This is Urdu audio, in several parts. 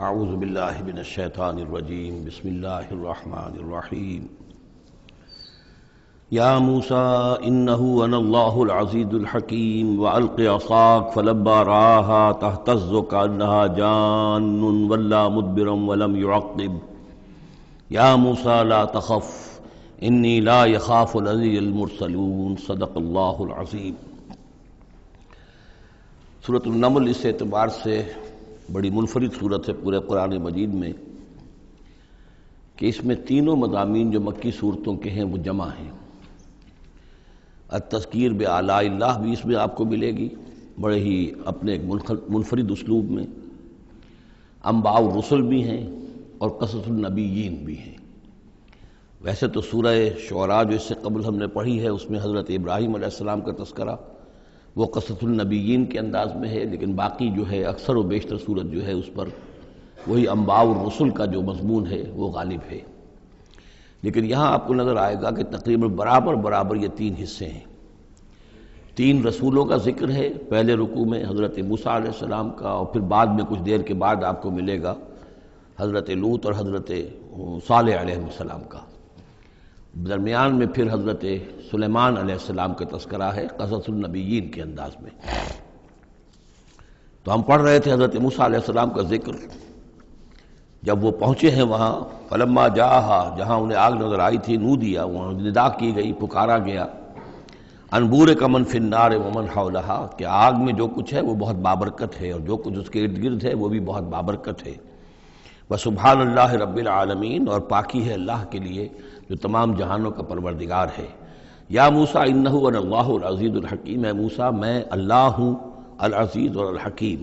اعوذ باللہ من الشیطان الرجیم بسم اللہ الرحمن الرحیم یا موسیٰ انہ انا اللہ العزیز الحکیم والق عصاک فلما رآها تہتز کأنها جان ولا مدبرا ولم يعقب یا موسیٰ لا تخف انی لا یخاف لدی المرسلون صدق اللہ العظیم۔ سورۃ النمل اس اعتبار سے بڑی منفرد صورت ہے پورے قرآن مجید میں کہ اس میں تینوں مضامین جو مکی صورتوں کے ہیں وہ جمع ہیں۔ التذکیر بآلاء اللہ بھی اس میں آپ کو ملے گی بڑے ہی اپنے ایک منفرد اسلوب میں، انباء الرسل بھی ہیں اور قصص النبیین بھی ہیں۔ ویسے تو سورہ شعراء جو اس سے قبل ہم نے پڑھی ہے اس میں حضرت ابراہیم علیہ السلام کا تذکرہ وہ قصص النبیین کے انداز میں ہے، لیکن باقی جو ہے اکثر و بیشتر صورت جو ہے اس پر وہی انباء الرسل کا جو مضمون ہے وہ غالب ہے۔ لیکن یہاں آپ کو نظر آئے گا کہ تقریباً برابر یہ تین حصے ہیں۔ تین رسولوں کا ذکر ہے، پہلے رکوع میں حضرت موسیٰ علیہ السلام کا، اور پھر بعد میں کچھ دیر کے بعد آپ کو ملے گا حضرت لوط اور حضرت صالح علیہ السلام کا۔ درمیان میں پھر حضرت سلیمان علیہ السلام کا تذکرہ ہے قصص النبیین کے انداز میں۔ تو ہم پڑھ رہے تھے حضرت موسیٰ علیہ السلام کا ذکر، جب وہ پہنچے ہیں وہاں فلما جاہا، جہاں انہیں آگ نظر آئی تھی، نودیا، وہاں ندا کی گئی، پکارا گیا، انبور کا من فی النار ومن حولہا، کہ آگ میں جو کچھ ہے وہ بہت بابرکت ہے اور جو کچھ اس کے ارد گرد ہے وہ بھی بہت بابرکت ہے۔ وسبحان اللہ رب العالمین، اور پاکی ہے اللہ کے لیے جو تمام جہانوں کا پروردگار ہے۔ یا موسیٰ انہ انا اللہ العزیز الحکیم، اے موسیٰ میں اللہ ہوں العزیز اور الحکیم۔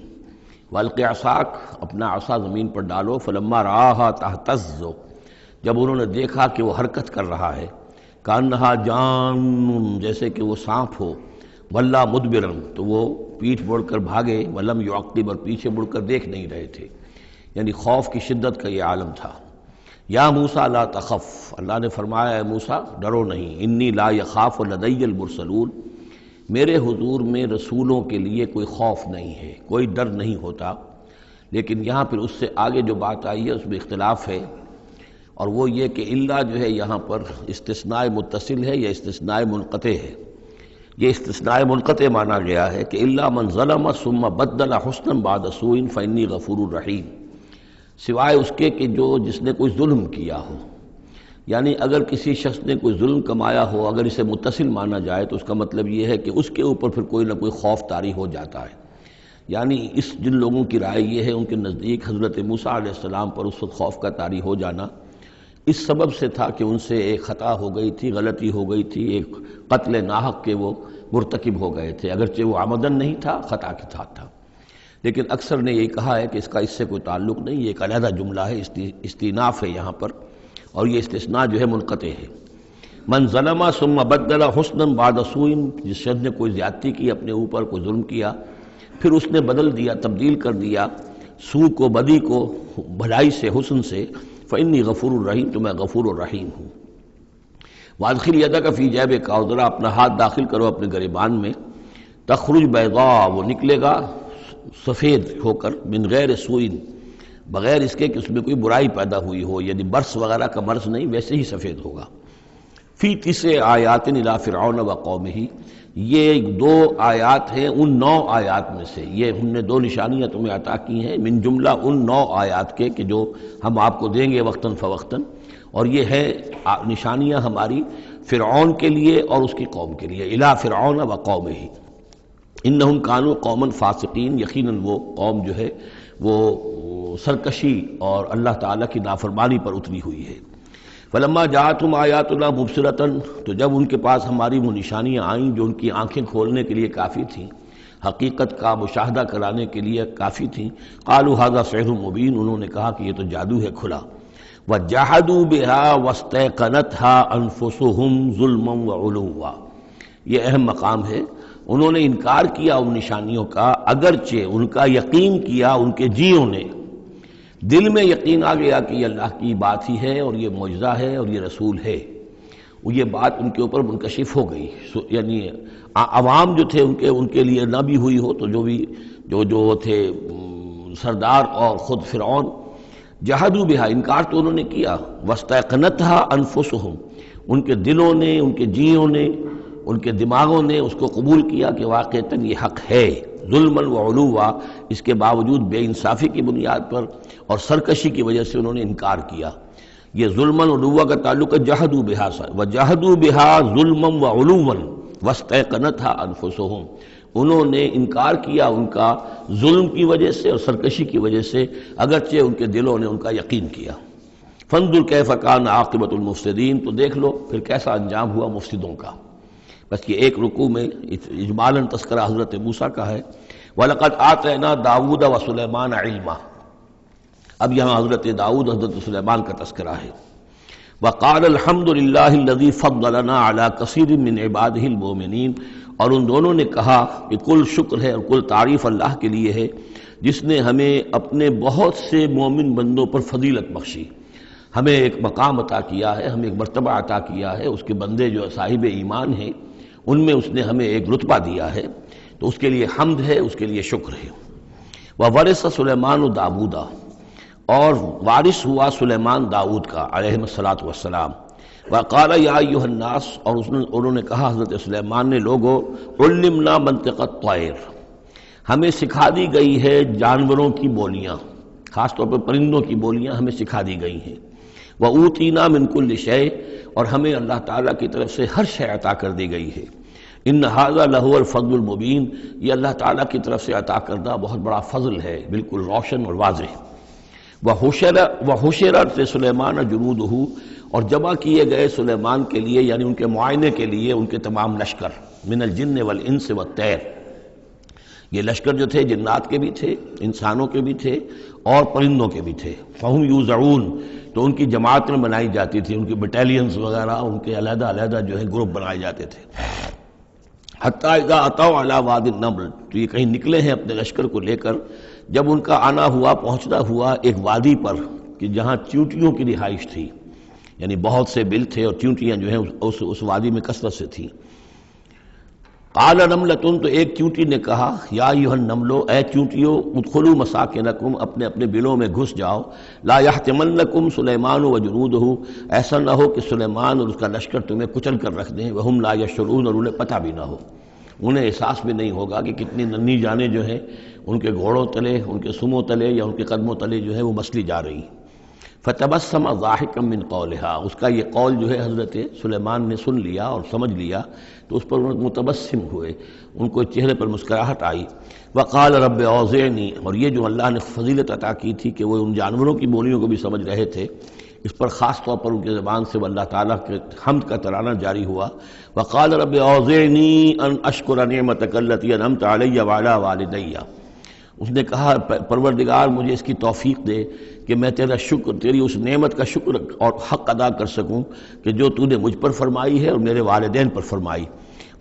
والق عصاک، اپنا عصا زمین پر ڈالو، فلما رآہا تہتز، جب انہوں نے دیکھا کہ وہ حرکت کر رہا ہے، کأنہا جان، جیسے کہ وہ سانپ ہو، ولا مدبرا، تو وہ پیٹھ موڑ کر بھاگے، ولم یعقب، اور پیچھے مڑ کر دیکھ نہیں رہے تھے، یعنی خوف کی شدت کا یہ عالم تھا۔ یا موسیٰ لا تخف، اللہ نے فرمایا اے موسیٰ ڈرو نہیں، انی لا یخاف لدی المرسلون، میرے حضور میں رسولوں کے لیے کوئی خوف نہیں ہے، کوئی ڈر نہیں ہوتا۔ لیکن یہاں پھر اس سے آگے جو بات آئی ہے اس میں اختلاف ہے، اور وہ یہ کہ اللہ جو ہے یہاں پر استثناء متصل ہے یا استثناء منقطع ہے۔ یہ استثناء منقطع مانا گیا ہے کہ الا من ظلم ثم بدل حسنا بعد سوء فانی غفور الرحیم، سوائے اس کے کہ جس نے کوئی ظلم کیا ہو، یعنی اگر کسی شخص نے کوئی ظلم کمایا ہو، اگر اسے متصل مانا جائے تو اس کا مطلب یہ ہے کہ اس کے اوپر پھر کوئی نہ کوئی خوف طاری ہو جاتا ہے۔ یعنی جن لوگوں کی رائے یہ ہے، ان کے نزدیک حضرت موسیٰ علیہ السلام پر اس وقت خوف کا طاری ہو جانا اس سبب سے تھا کہ ان سے ایک خطا ہو گئی تھی، غلطی ہو گئی تھی، ایک قتل ناحق کے وہ مرتکب ہو گئے تھے، اگرچہ وہ عمدن نہیں تھا، خطا کے ساتھ تھا۔ لیکن اکثر نے یہی کہا ہے کہ اس کا اس سے کوئی تعلق نہیں، یہ ایک علیحدہ جملہ ہے، استئناف ہے یہاں پر، اور یہ استثناء جو ہے منقطع ہے۔ من ظلم ثم بدل حسنا بعد سوء، جس شخص نے کوئی زیادتی کی اپنے اوپر، کوئی ظلم کیا، پھر اس نے بدل دیا، تبدیل کر دیا سوء کو، بدی کو، بھلائی سے، حسن سے، فإنی غفور الرحیم، تو میں غفور الرحیم ہوں۔ وادخل یدک فی جیبک، اور ذرا اپنا ہاتھ داخل کرو اپنے گریبان میں، تخرج بیضاء، وہ نکلے گا سفید ہو کر، من غیر سوء، بغیر اس کے کہ اس میں کوئی برائی پیدا ہوئی ہو، یعنی برس وغیرہ کا مرض نہیں، ویسے ہی سفید ہوگا۔ فی 9 آیات الی فرعون وقومہ، یہ 2 آیات ہیں ان 9 آیات میں سے، یہ ہم نے 2 نشانیاں تمہیں عطا کی ہیں من جملہ ان 9 آیات کے کہ جو ہم آپ کو دیں گے وقتاً فوقتاً، اور یہ ہے نشانیاں ہماری فرعون کے لیے اور اس کی قوم کے لیے، الی فرعون وقومہ انہم کانوا قوما فاسقین، یقیناً وہ قوم جو ہے وہ سرکشی اور اللہ تعالیٰ کی نافرمانی پر اتری ہوئی ہے۔ فلما جاءتہم آیاتنا مبصرۃ، تو جب ان کے پاس ہماری وہ نشانیاں آئیں جو ان کی آنکھیں کھولنے کے لیے کافی تھیں، حقیقت کا مشاہدہ کرانے کے لیے کافی تھیں، قالوا ھذا سحر مبین، انہوں نے کہا کہ یہ تو جادو ہے کھلا۔ وجحدوا بها واستيقنتها انفسهم ظلما وعلوا، یہ اہم مقام ہے، انہوں نے انکار کیا ان نشانیوں کا، اگرچہ ان کا یقین کیا ان کے جیوں نے، دل میں یقین آ گیا کہ یہ اللہ کی بات ہی ہے اور یہ معجزہ ہے اور یہ رسول ہے، وہ یہ بات ان کے اوپر منکشف ہو گئی، یعنی عوام جو تھے ان کے لیے نہ بھی ہوئی ہو تو جو تھے سردار اور خود فرعون جحدوا بہا، انکار تو انہوں نے کیا، واستیقنتھا انفسہم، ان کے دلوں نے، ان کے جیوں نے، ان کے دماغوں نے اس کو قبول کیا کہ واقعتاً یہ حق ہے، ظلماً وعلوا، اس کے باوجود بے انصافی کی بنیاد پر اور سرکشی کی وجہ سے انہوں نے انکار کیا۔ یہ ظلماً وعلوا کا تعلق ہے جحدوا بہا سے، وجحدوا بہا ظلماً وعلوا واستیقنتھا انفسہم، انہوں نے انکار کیا ان کا ظلم کی وجہ سے اور سرکشی کی وجہ سے، اگرچہ ان کے دلوں نے ان کا یقین کیا۔ فانظر کیف کان عاقبۃ المفسدین، تو دیکھ لو پھر کیسا انجام ہوا مفسدوں کا۔ بس یہ ایک رکوع میں اجمالاً تذکرہ حضرت موسیٰ کا ہے۔ وَلَقَدْ آتَيْنَا دَاوُودَ وَسُلَيْمَانَ عِلْمًا، اب یہاں حضرت داؤد حضرت سلیمان کا تذکرہ ہے۔ وَقَالَ الْحَمْدُ لِلَّهِ الَّذِي فَضَّلَنَا عَلَى كَثِيرٍ مِّنْ عِبَادِهِ الْمُؤْمِنِينَ، اور ان دونوں نے کہا کہ کل شکر ہے اور کل تعریف اللہ کے لیے ہے جس نے ہمیں اپنے بہت سے مومن بندوں پر فضیلت بخشی، ہمیں ایک مقام عطا کیا ہے، ہمیں ایک مرتبہ عطا کیا ہے، اس کے بندے جو صاحب ایمان ہیں ان میں اس نے ہمیں ایک رتبہ دیا ہے، تو اس کے لیے حمد ہے، اس کے لیے شکر ہے۔ وَوَرِثَ سُلَيْمَانُ دَاوُودَ، اور وارث ہوا سلیمان داؤد کا علیہ الصلاۃ والسلام۔ وقال یا ایھا الناس، اور انہوں نے کہا حضرت سلیمان نے، لوگو علمنا منطق الطیر، ہمیں سکھا دی گئی ہے جانوروں کی بولیاں، خاص طور پر پرندوں کی بولیاں ہمیں سکھا دی گئی ہیں۔ وَأُوتِینَا مِن كُلِّ شَیْءٍ، اور ہمیں اللہ تعالیٰ کی طرف سے ہر شے عطا کر دی گئی ہے۔ ان ھذا لہو الفضل المبین، یہ اللہ تعالیٰ کی طرف سے عطا کردہ بہت بڑا فضل ہے، بالکل روشن اور واضح۔ وَحُشِرَتْ لِسُلَیْمَانَ جُنُودُهُ، اور جمع کیے گئے سلیمان کے لیے، یعنی ان کے معائنے کے لیے، ان کے تمام لشکر، من الجن والانس والطیر، یہ لشکر جو تھے جنات کے بھی تھے، انسانوں کے بھی تھے اور پرندوں کے بھی تھے۔ فَهُمْ يُوزَعُونَ، تو ان کی جماعتیں بنائی جاتی تھی، ان کی بٹالینز وغیرہ، ان کے علیحدہ علیحدہ جو ہے گروپ بنائے جاتے تھے۔ حتیٰ اذا اتوا علی وادی النمل، تو یہ کہیں نکلے ہیں اپنے لشکر کو لے کر، جب ان کا آنا ہوا، پہنچنا ہوا ایک وادی پر کہ جہاں چیونٹیوں کی رہائش تھی، یعنی بہت سے بل تھے اور چیونٹیاں جو ہیں اس وادی میں کثرت سے تھیں۔ قال نملۃ، تو ایک چیونٹی نے کہا، یا ایھا النمل، اے چیونٹیوں، ادخلوا مساکنکم، اپنے اپنے بلوں میں گھس جاؤ، لا یحطمنکم سلیمان وجنودہ، ایسا نہ ہو کہ سلیمان اور اس کا لشکر تمہیں کچل کر رکھ دیں، وہم لا یشعرون، اور انہیں پتہ بھی نہ ہو، انہیں احساس بھی نہیں ہوگا کہ کتنی ننھی جانیں جو ہیں ان کے گھوڑوں تلے، ان کے سموں تلے یا ان کے قدموں تلے جو ہے وہ مسلی جا رہی ہیں۔ فتبسم ضاحکا من قولہا، اس کا یہ قول جو ہے حضرت سلیمان نے سن لیا اور سمجھ لیا تو اس پر متبسم ہوئے، ان کو چہرے پر مسکراہٹ آئی۔ وقال رب اوزعنی، اور یہ جو اللہ نے فضیلت عطا کی تھی کہ وہ ان جانوروں کی بولیوں کو بھی سمجھ رہے تھے، اس پر خاص طور پر ان کی زبان سے وہ اللہ تعالیٰ کے حمد کا ترانہ جاری ہوا۔ وقال رب اوزعنی ان اشکر نعمتک التی انعمت علی وعلی والدی، اس نے کہا پروردگار مجھے اس کی توفیق دے کہ میں تیرا شکر، تیری اس نعمت کا شکر اور حق ادا کر سکوں کہ جو تو نے مجھ پر فرمائی ہے اور میرے والدین پر فرمائی۔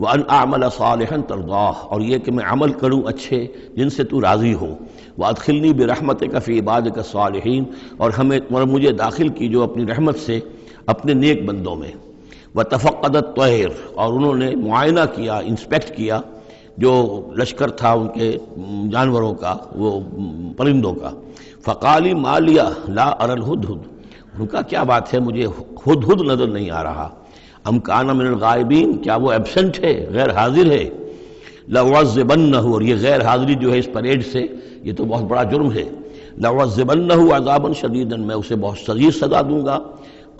وَأَنْ أَعْمَلَ صَالِحًا تَرْضَاهُ، اور یہ کہ میں عمل کروں اچھے جن سے تو راضی ہو۔ وَأَدْخِلْنِي بِرَحْمَتِكَ فِي عِبَادِكَ الصَّالِحِينَ، اور مجھے داخل کیجو اپنی رحمت سے اپنے نیک بندوں میں۔ وَتَفَقَّدَ الطَّيْرَ، اور انہوں نے معائنہ کیا، انسپیکٹ کیا جو لشکر تھا ان کے جانوروں کا، وہ پرندوں کا۔ فقالی ما لیا لا اری الہدہد، ان کا کیا بات ہے مجھے ہدہد نظر نہیں آ رہا۔ ام کان من الغائبین، کیا وہ ایبسنٹ ہے، غیر حاضر ہے۔ لأعذبنہ، اور یہ غیر حاضری جو ہے اس پریڈ سے، یہ تو بہت بڑا جرم ہے۔ لأعذبنہ عذابا شدیدا، میں اسے بہت شدید سزا دوں گا۔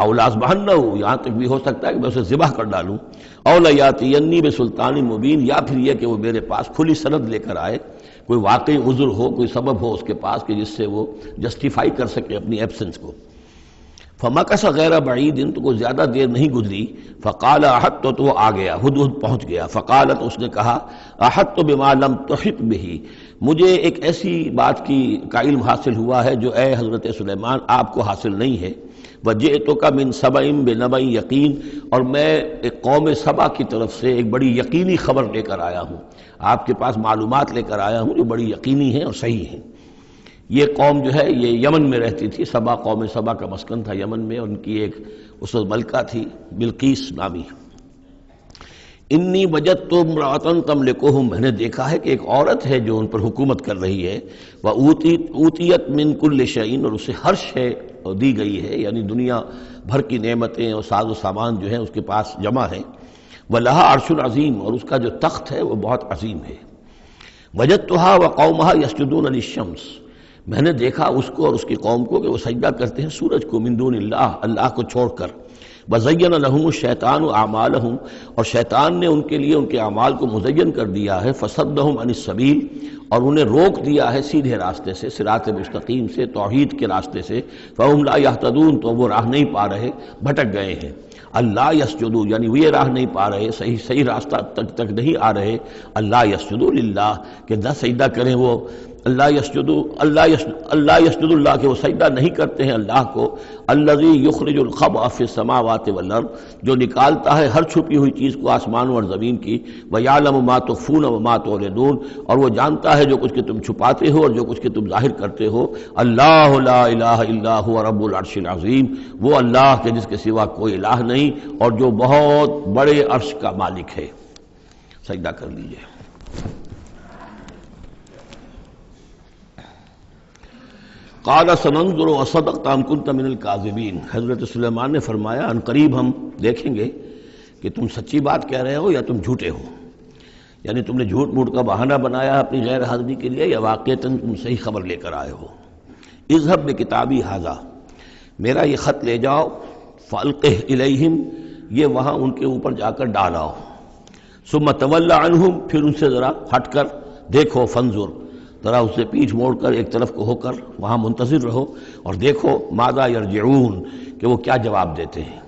او لأذبحنہ، یہاں تک بھی ہو سکتا ہے کہ میں اسے ذبح کر ڈالوں۔ او لیاتینی بسلطان مبین، یا پھر یہ کہ وہ میرے پاس کھلی سند لے کر آئے، کوئی واقعی عذر ہو، کوئی سبب ہو اس کے پاس کہ جس سے وہ جسٹیفائی کر سکے اپنی ایبسنس کو۔ فمکث غیر بعید، تو کوئی زیادہ دیر نہیں گزری۔ فقال احطت، تو وہ آ گیا، ہدہد پہنچ گیا۔ فقالت، اس نے کہا، احطت بما لم تحط به، مجھے ایک ایسی بات کا علم حاصل ہوا ہے جو اے حضرت سلیمان آپ کو حاصل نہیں ہے۔ وجئتک من سبأ بنبأ یقین، اور میں ایک قوم سبا کی طرف سے ایک بڑی یقینی خبر لے کر آیا ہوں، آپ کے پاس معلومات لے کر آیا ہوں جو بڑی یقینی ہیں اور صحیح ہیں۔ یہ قوم جو ہے یہ یمن میں رہتی تھی، سبا، قوم سبا کا مسکن تھا یمن میں، ان کی ایک اس وقت ملکہ تھی بلقیس نامی۔ انی وجدت امرأۃ تملکہم، میں نے دیکھا ہے کہ ایک عورت ہے جو ان پر حکومت کر رہی ہے، وَأُوتِیَتْ مِن كُلِّ شَيْءٍ، اور اسے ہر شے دی گئی ہے، یعنی دنیا بھر کی نعمتیں اور ساز و سامان جو ہیں اس کے پاس جمع ہیں، وَلَهَا عَرْشٌ عَظِيمٌ، اور اس کا جو تخت ہے وہ بہت عظیم ہے، وَجَدتُّهَا وَقَوْمَهَا يَسْجُدُونَ لِلشَّمْسِ، میں نے دیکھا اس کو اور اس کی قوم کو کہ وہ سجدہ کرتے ہیں سورج کو، من دون اللہ، اللہ کو چھوڑ کر، وَزَيَّنَ لَهُمُ الشَّيْطَانُ أَعْمَالَهُمْ، اور شیطان نے ان کے لیے ان کے اعمال کو مزین کر دیا ہے، فَصَدَّهُمْ عَنِ السَّبِيلِ، اور انہیں روک دیا ہے سیدھے راستے سے، صراط مستقیم سے، توحید کے راستے سے، فَهُمْ لَا يَهْتَدُونَ، تو وہ راہ نہیں پا رہے، بھٹک گئے ہیں، اللہ یسجدوا، یعنی وہ یہ راہ نہیں پا رہے، صحیح راستہ تک نہیں آ رہے، اللہ یسجدوا للہ، کہ نہ سجدہ کریں وہ، اللہ یسجد اللہ، کہ وہ سجدہ نہیں کرتے ہیں اللہ کو، الذی یخرج الخبء فی السماوات والارض، جو نکالتا ہے ہر چھپی ہوئی چیز کو آسمانوں اور زمین کی، ویعلم ما تخفون وما تعلنون، اور وہ جانتا ہے جو کچھ کہ تم چھپاتے ہو اور جو کچھ کہ تم ظاہر کرتے ہو، اللہ لا الہ الا هو رب العرش العظیم، وہ اللہ کے جس کے سوا کوئی الہ نہیں اور جو بہت بڑے عرش کا مالک ہے۔ سجدہ کر لیجئے۔ قال سننظر اصدقت ام كنت من الكاذبین، حضرت سلیمان نے فرمایا ان قریب ہم دیکھیں گے کہ تم سچی بات کہہ رہے ہو یا تم جھوٹے ہو، یعنی تم نے جھوٹ موٹ کا بہانہ بنایا اپنی غیر حاضری کے لیے یا واقعتاً تم صحیح خبر لے کر آئے ہو۔ اذهب بکتابی ھذا، میرا یہ خط لے جاؤ، فالقہ الیہم، یہ وہاں ان کے اوپر جا کر ڈالاؤ، ثم تول عنہم، پھر ان سے ذرا ہٹ کر دیکھو، فانظر، ذرا اس سے پیٹھ موڑ کر ایک طرف کو ہو کر وہاں منتظر رہو اور دیکھو، ماذا یرجعون، کہ وہ کیا جواب دیتے ہیں۔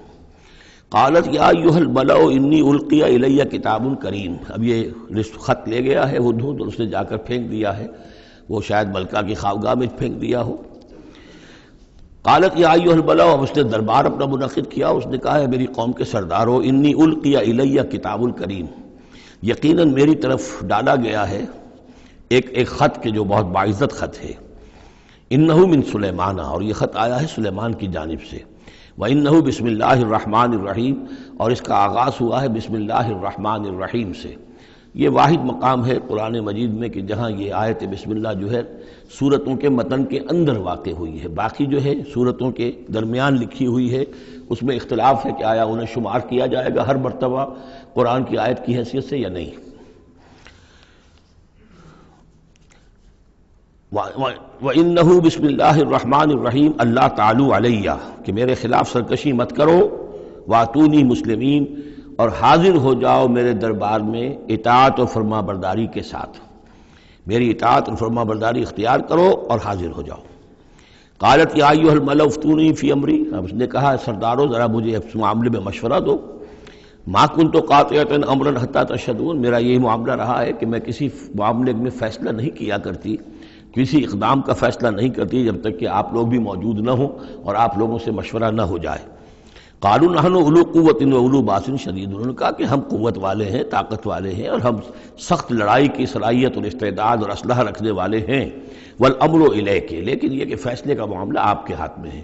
قالت یا ایھا الملأ انی القی الی کتاب کریم، اب یہ خط لے گیا ہے ہدہد اور اس نے جا کر پھینک دیا ہے، وہ شاید ملکہ کی خوابگاہ میں پھینک دیا ہو۔ قالت یا ایھا الملأ، اب اس نے دربار اپنا منعقد کیا، اس نے کہا ہے میری قوم کے سردارو، انی القی الی کتاب کریم، یقیناً میری طرف ڈالا گیا ہے ایک خط کے جو بہت باعزت خط ہے، انہو من سلیمان، اور یہ خط آیا ہے سلیمان کی جانب سے، وانہو بسم اللہ الرحمن الرحیم، اور اس کا آغاز ہوا ہے بسم اللہ الرحمن الرحیم سے۔ یہ واحد مقام ہے قرآن مجید میں کہ جہاں یہ آیت بسم اللہ جو ہے سورتوں کے متن کے اندر واقع ہوئی ہے، باقی جو ہے سورتوں کے درمیان لکھی ہوئی ہے، اس میں اختلاف ہے کہ آیا انہیں شمار کیا جائے گا ہر مرتبہ قرآن کی آیت کی حیثیت سے یا نہیں۔ وَإِنَّهُ بسم اللہ الرحمن الرحیم اللہ تعالی علیہ، کہ میرے خلاف سرکشی مت کرو، وَأْتُونِي مسلمین، اور حاضر ہو جاؤ میرے دربار میں اطاعت و فرما برداری کے ساتھ، میری اطاعت اور فرما برداری اختیار کرو اور حاضر ہو جاؤ۔ قالت یا ایھا الملأ افتونی فی امری، اب اس نے کہا سردارو ذرا مجھے اس معاملے میں مشورہ دو، ما کنت قاطعۃ امرا حتی تشہدون، میرا یہی معاملہ رہا ہے کہ میں کسی معاملے میں فیصلہ نہیں کیا کرتی، کسی اقدام کا فیصلہ نہیں کرتی جب تک کہ آپ لوگ بھی موجود نہ ہوں اور آپ لوگوں سے مشورہ نہ ہو جائے۔ قالوا نحن اولو قوت و اولو باس شدید، انہوں نے کہا کہ ہم قوت والے ہیں، طاقت والے ہیں، اور ہم سخت لڑائی کی صلاحیت اور استعداد اور اسلحہ رکھنے والے ہیں، والامر الیک، لیکن یہ کہ فیصلے کا معاملہ آپ کے ہاتھ میں ہے،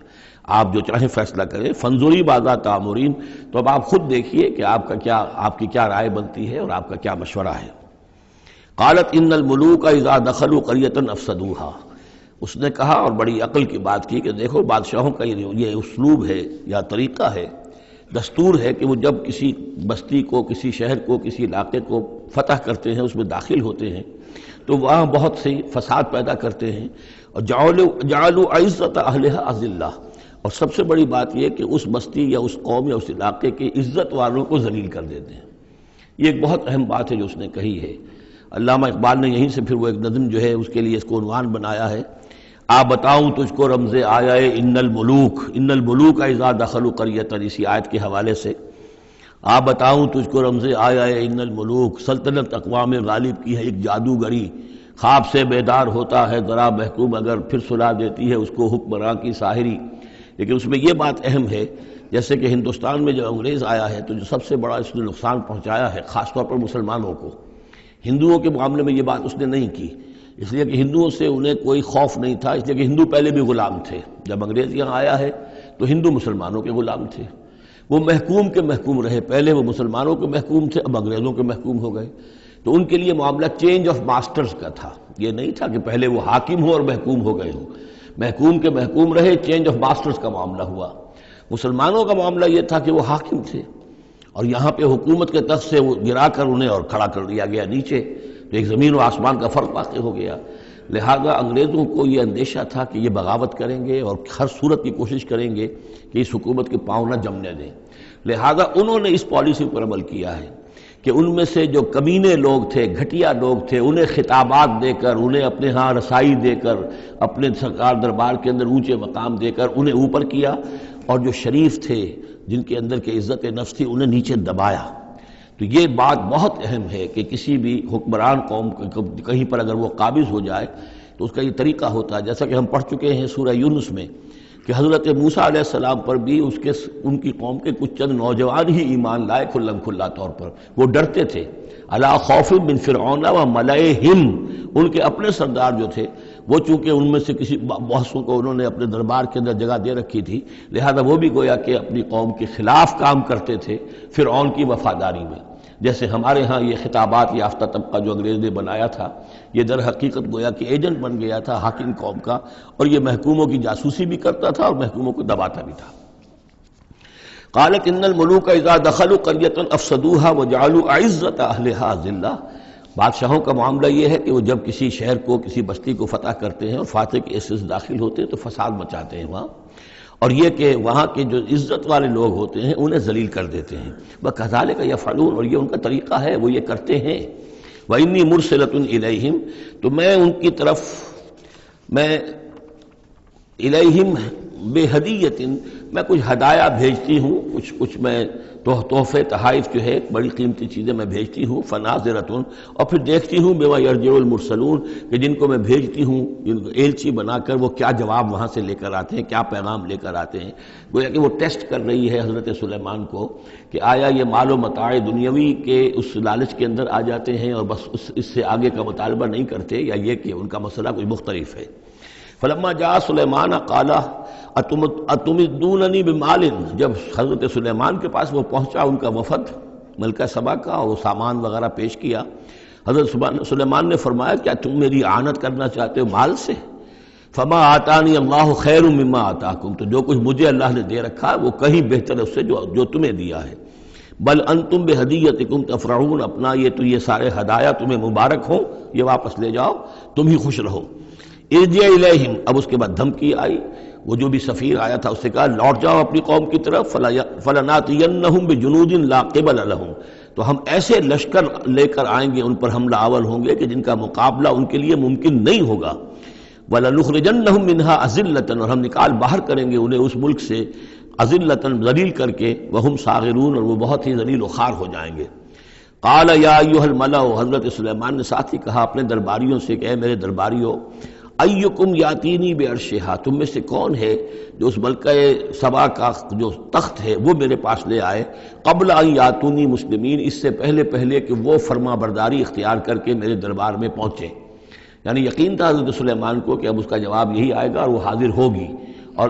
آپ جو چاہیں فیصلہ کریں، فانظری ماذا تأمرین، تو اب آپ خود دیکھیے کہ آپ کی کیا رائے بنتی ہے اور آپ کا کیا مشورہ ہے۔ قالت ان الملوک اذا دخلوا قریۃ افسدوها، اس نے کہا اور بڑی عقل کی بات کی کہ دیکھو بادشاہوں کا یہ اسلوب ہے یا طریقہ ہے، دستور ہے کہ وہ جب کسی بستی کو، کسی شہر کو، کسی علاقے کو فتح کرتے ہیں، اس میں داخل ہوتے ہیں تو وہاں بہت سی فساد پیدا کرتے ہیں، اور جعلوا عزت اہلها اذلہ، اور سب سے بڑی بات یہ کہ اس بستی یا اس قوم یا اس علاقے کے عزت والوں کو ذلیل کر دیتے ہیں۔ یہ ایک بہت اہم بات ہے جو اس نے کہی ہے۔ علامہ اقبال نے یہیں سے پھر وہ ایک نظم جو ہے اس کے لیے اس کو عنوان بنایا ہے، آ بتاؤں تجھ کو رمز آیا ان الملوک اذا دخلوا قریۃ، اسی آیت کے حوالے سے آ بتاؤں تجھ کو رمز آیا ان الملوک، سلطنت اقوام غالب کی ہے ایک جادوگری، خواب سے بیدار ہوتا ہے ذرا محکوم اگر، پھر سلا دیتی ہے اس کو حکمراں کی ساحری۔ لیکن اس میں یہ بات اہم ہے، جیسے کہ ہندوستان میں جب انگریز آیا ہے تو جو سب سے بڑا اس نے نقصان پہنچایا ہے خاص طور پر مسلمانوں کو، ہندوؤں کے معاملے میں یہ بات اس نے نہیں کی، اس لیے کہ ہندوؤں سے انہیں کوئی خوف نہیں تھا، اس لیے کہ ہندو پہلے بھی غلام تھے، جب انگریز یہاں آیا ہے تو ہندو مسلمانوں کے غلام تھے، وہ محکوم کے محکوم رہے، پہلے وہ مسلمانوں کے محکوم تھے، اب انگریزوں کے محکوم ہو گئے، تو ان کے لیے معاملہ چینج آف ماسٹرز کا تھا، یہ نہیں تھا کہ پہلے وہ حاکم ہو اور محکوم ہو گئے ہوں، محکوم کے محکوم رہے، چینج آف ماسٹرز کا معاملہ ہوا۔ مسلمانوں کا معاملہ یہ تھا کہ وہ حاکم تھے اور یہاں پہ حکومت کے تخت سے وہ گرا کر انہیں اور کھڑا کر دیا گیا نیچے، تو ایک زمین و آسمان کا فرق واقع ہو گیا۔ لہذا انگریزوں کو یہ اندیشہ تھا کہ یہ بغاوت کریں گے اور ہر صورت کی کوشش کریں گے کہ اس حکومت کے پاؤں نہ جمنے دیں، لہذا انہوں نے اس پالیسی پر عمل کیا ہے کہ ان میں سے جو کمینے لوگ تھے، گھٹیا لوگ تھے، انہیں خطابات دے کر، انہیں اپنے ہاں رسائی دے کر، اپنے سرکار دربار کے اندر اونچے مقام دے کر انہیں اوپر کیا، اور جو شریف تھے، جن کے اندر کے عزت نفس تھی، انہیں نیچے دبایا۔ تو یہ بات بہت اہم ہے کہ کسی بھی حکمران قوم کہیں پر اگر وہ قابض ہو جائے تو اس کا یہ طریقہ ہوتا ہے، جیسا کہ ہم پڑھ چکے ہیں سورہ یونس میں کہ حضرت موسیٰ علیہ السلام پر بھی ان کی قوم کے کچھ چند نوجوان ہی ایمان لائے کھلم کھلا طور پر، وہ ڈرتے تھے۔ الا خوف من فرعون و ملئہم، ان کے اپنے سردار جو تھے وہ چونکہ ان میں سے کسی بحثوں کو انہوں نے اپنے دربار کے اندر جگہ دے رکھی تھی، لہذا وہ بھی گویا کہ اپنی قوم کے خلاف کام کرتے تھے فرعون کی وفاداری میں۔ جیسے ہمارے ہاں یہ خطابات یافتہ طبقہ جو انگریز نے بنایا تھا، یہ در حقیقت گویا کہ ایجنٹ بن گیا تھا حاکم قوم کا، اور یہ محکوموں کی جاسوسی بھی کرتا تھا اور محکوموں کو دباتا بھی تھا۔ قالت ان الملوک اذا دخلوا قرية افسدوها وجعلوا اعزة اهلها ذلہ، بادشاہوں کا معاملہ یہ ہے کہ وہ جب کسی شہر کو، کسی بستی کو فتح کرتے ہیں اور فاتح کے حصے سے داخل ہوتے ہیں تو فساد مچاتے ہیں وہاں، اور یہ کہ وہاں کے جو عزت والے لوگ ہوتے ہیں انہیں ذلیل کر دیتے ہیں۔ وَكَذَلِكَ يَفْعَلُونَ، اور یہ ان کا طریقہ ہے، وہ یہ کرتے ہیں۔ وَإِنِّي مُرْسِلَةٌ إِلَيْهِمْ، تو میں ان کی طرف، میں الیہم بہدیۃ، میں کچھ ہدایہ بھیجتی ہوں، کچھ میں تحفے تحائف جو ہے بڑی قیمتی چیزیں میں بھیجتی ہوں، فناظرۃ، اور پھر دیکھتی ہوں بما یرجع المرسلون، کہ جن کو میں بھیجتی ہوں ایلچی بنا کر وہ کیا جواب وہاں سے لے کر آتے ہیں، کیا پیغام لے کر آتے ہیں۔ گویا کہ وہ ٹیسٹ کر رہی ہے حضرت سلیمان کو کہ آیا یہ مال و متاع دنیاوی کے اس لالچ کے اندر آ جاتے ہیں اور بس اس سے آگے کا مطالبہ نہیں کرتے، یا یہ کہ ان کا مسئلہ کوئی مختلف ہے۔ فلما جاء سلیمان قال اتمدوننی بمال، جب حضرت سلیمان کے پاس وہ پہنچا ان کا وفد ملکہ سبا کا، اور وہ سامان وغیرہ پیش کیا، حضرت سلیمان نے فرمایا کیا تم میری اعانت کرنا چاہتے ہو مال سے؟ فما آتانی اللہ خیر مما آتاکم، تو جو کچھ مجھے اللہ نے دے رکھا ہے وہ کہیں بہتر ہے اس سے جو تمہیں دیا ہے۔ بل انتم بہدیتکم تفرحون، اپنا یہ سارے ہدایہ تمہیں مبارک ہوں، یہ واپس لے جاؤ، تم ہی خوش رہو۔ ارجع الیہم، اب اس کے بعد دھمکی آئی، وہ جو بھی سفیر آیا تھا اس سے کہا لوٹ جاؤ اپنی قوم کی طرف، فلناتینہم بجنود لا قبل لہم، تو ہم ایسے لشکر لے کر آئیں گے، ان پر حملہ آور ہوں گے کہ جن کا مقابلہ ان کے لیے ممکن نہیں ہوگا۔ وَلَنُخْرِجَنَّهُم مِّنْهَا أَذِلَّةً، اور ہم نکال باہر کریں گے انہیں اس ملک سے أَذِلَّةً، ذلیل کر کے، وَهُمْ صَاغِرُونَ، اور وہ بہت ہی ذلیل و خوار ہو جائیں گے۔ قَالَ يَا أَيُّهَا الْمَلَأُ، حضرت سلیمان نے ساتھ ہی کہا اپنے درباریوں سے کہ اے میرے درباریوں، ایکم یاتینی بعرشہا، تم میں سے کون ہے جو اس ملکہ سبا کا جو تخت ہے وہ میرے پاس لے آئے، قبل ان یاتونی مسلمین، اس سے پہلے کہ وہ فرما برداری اختیار کر کے میرے دربار میں پہنچے۔ یعنی یقین تھا حضرت سلیمان کو کہ اب اس کا جواب یہی آئے گا اور وہ حاضر ہوگی اور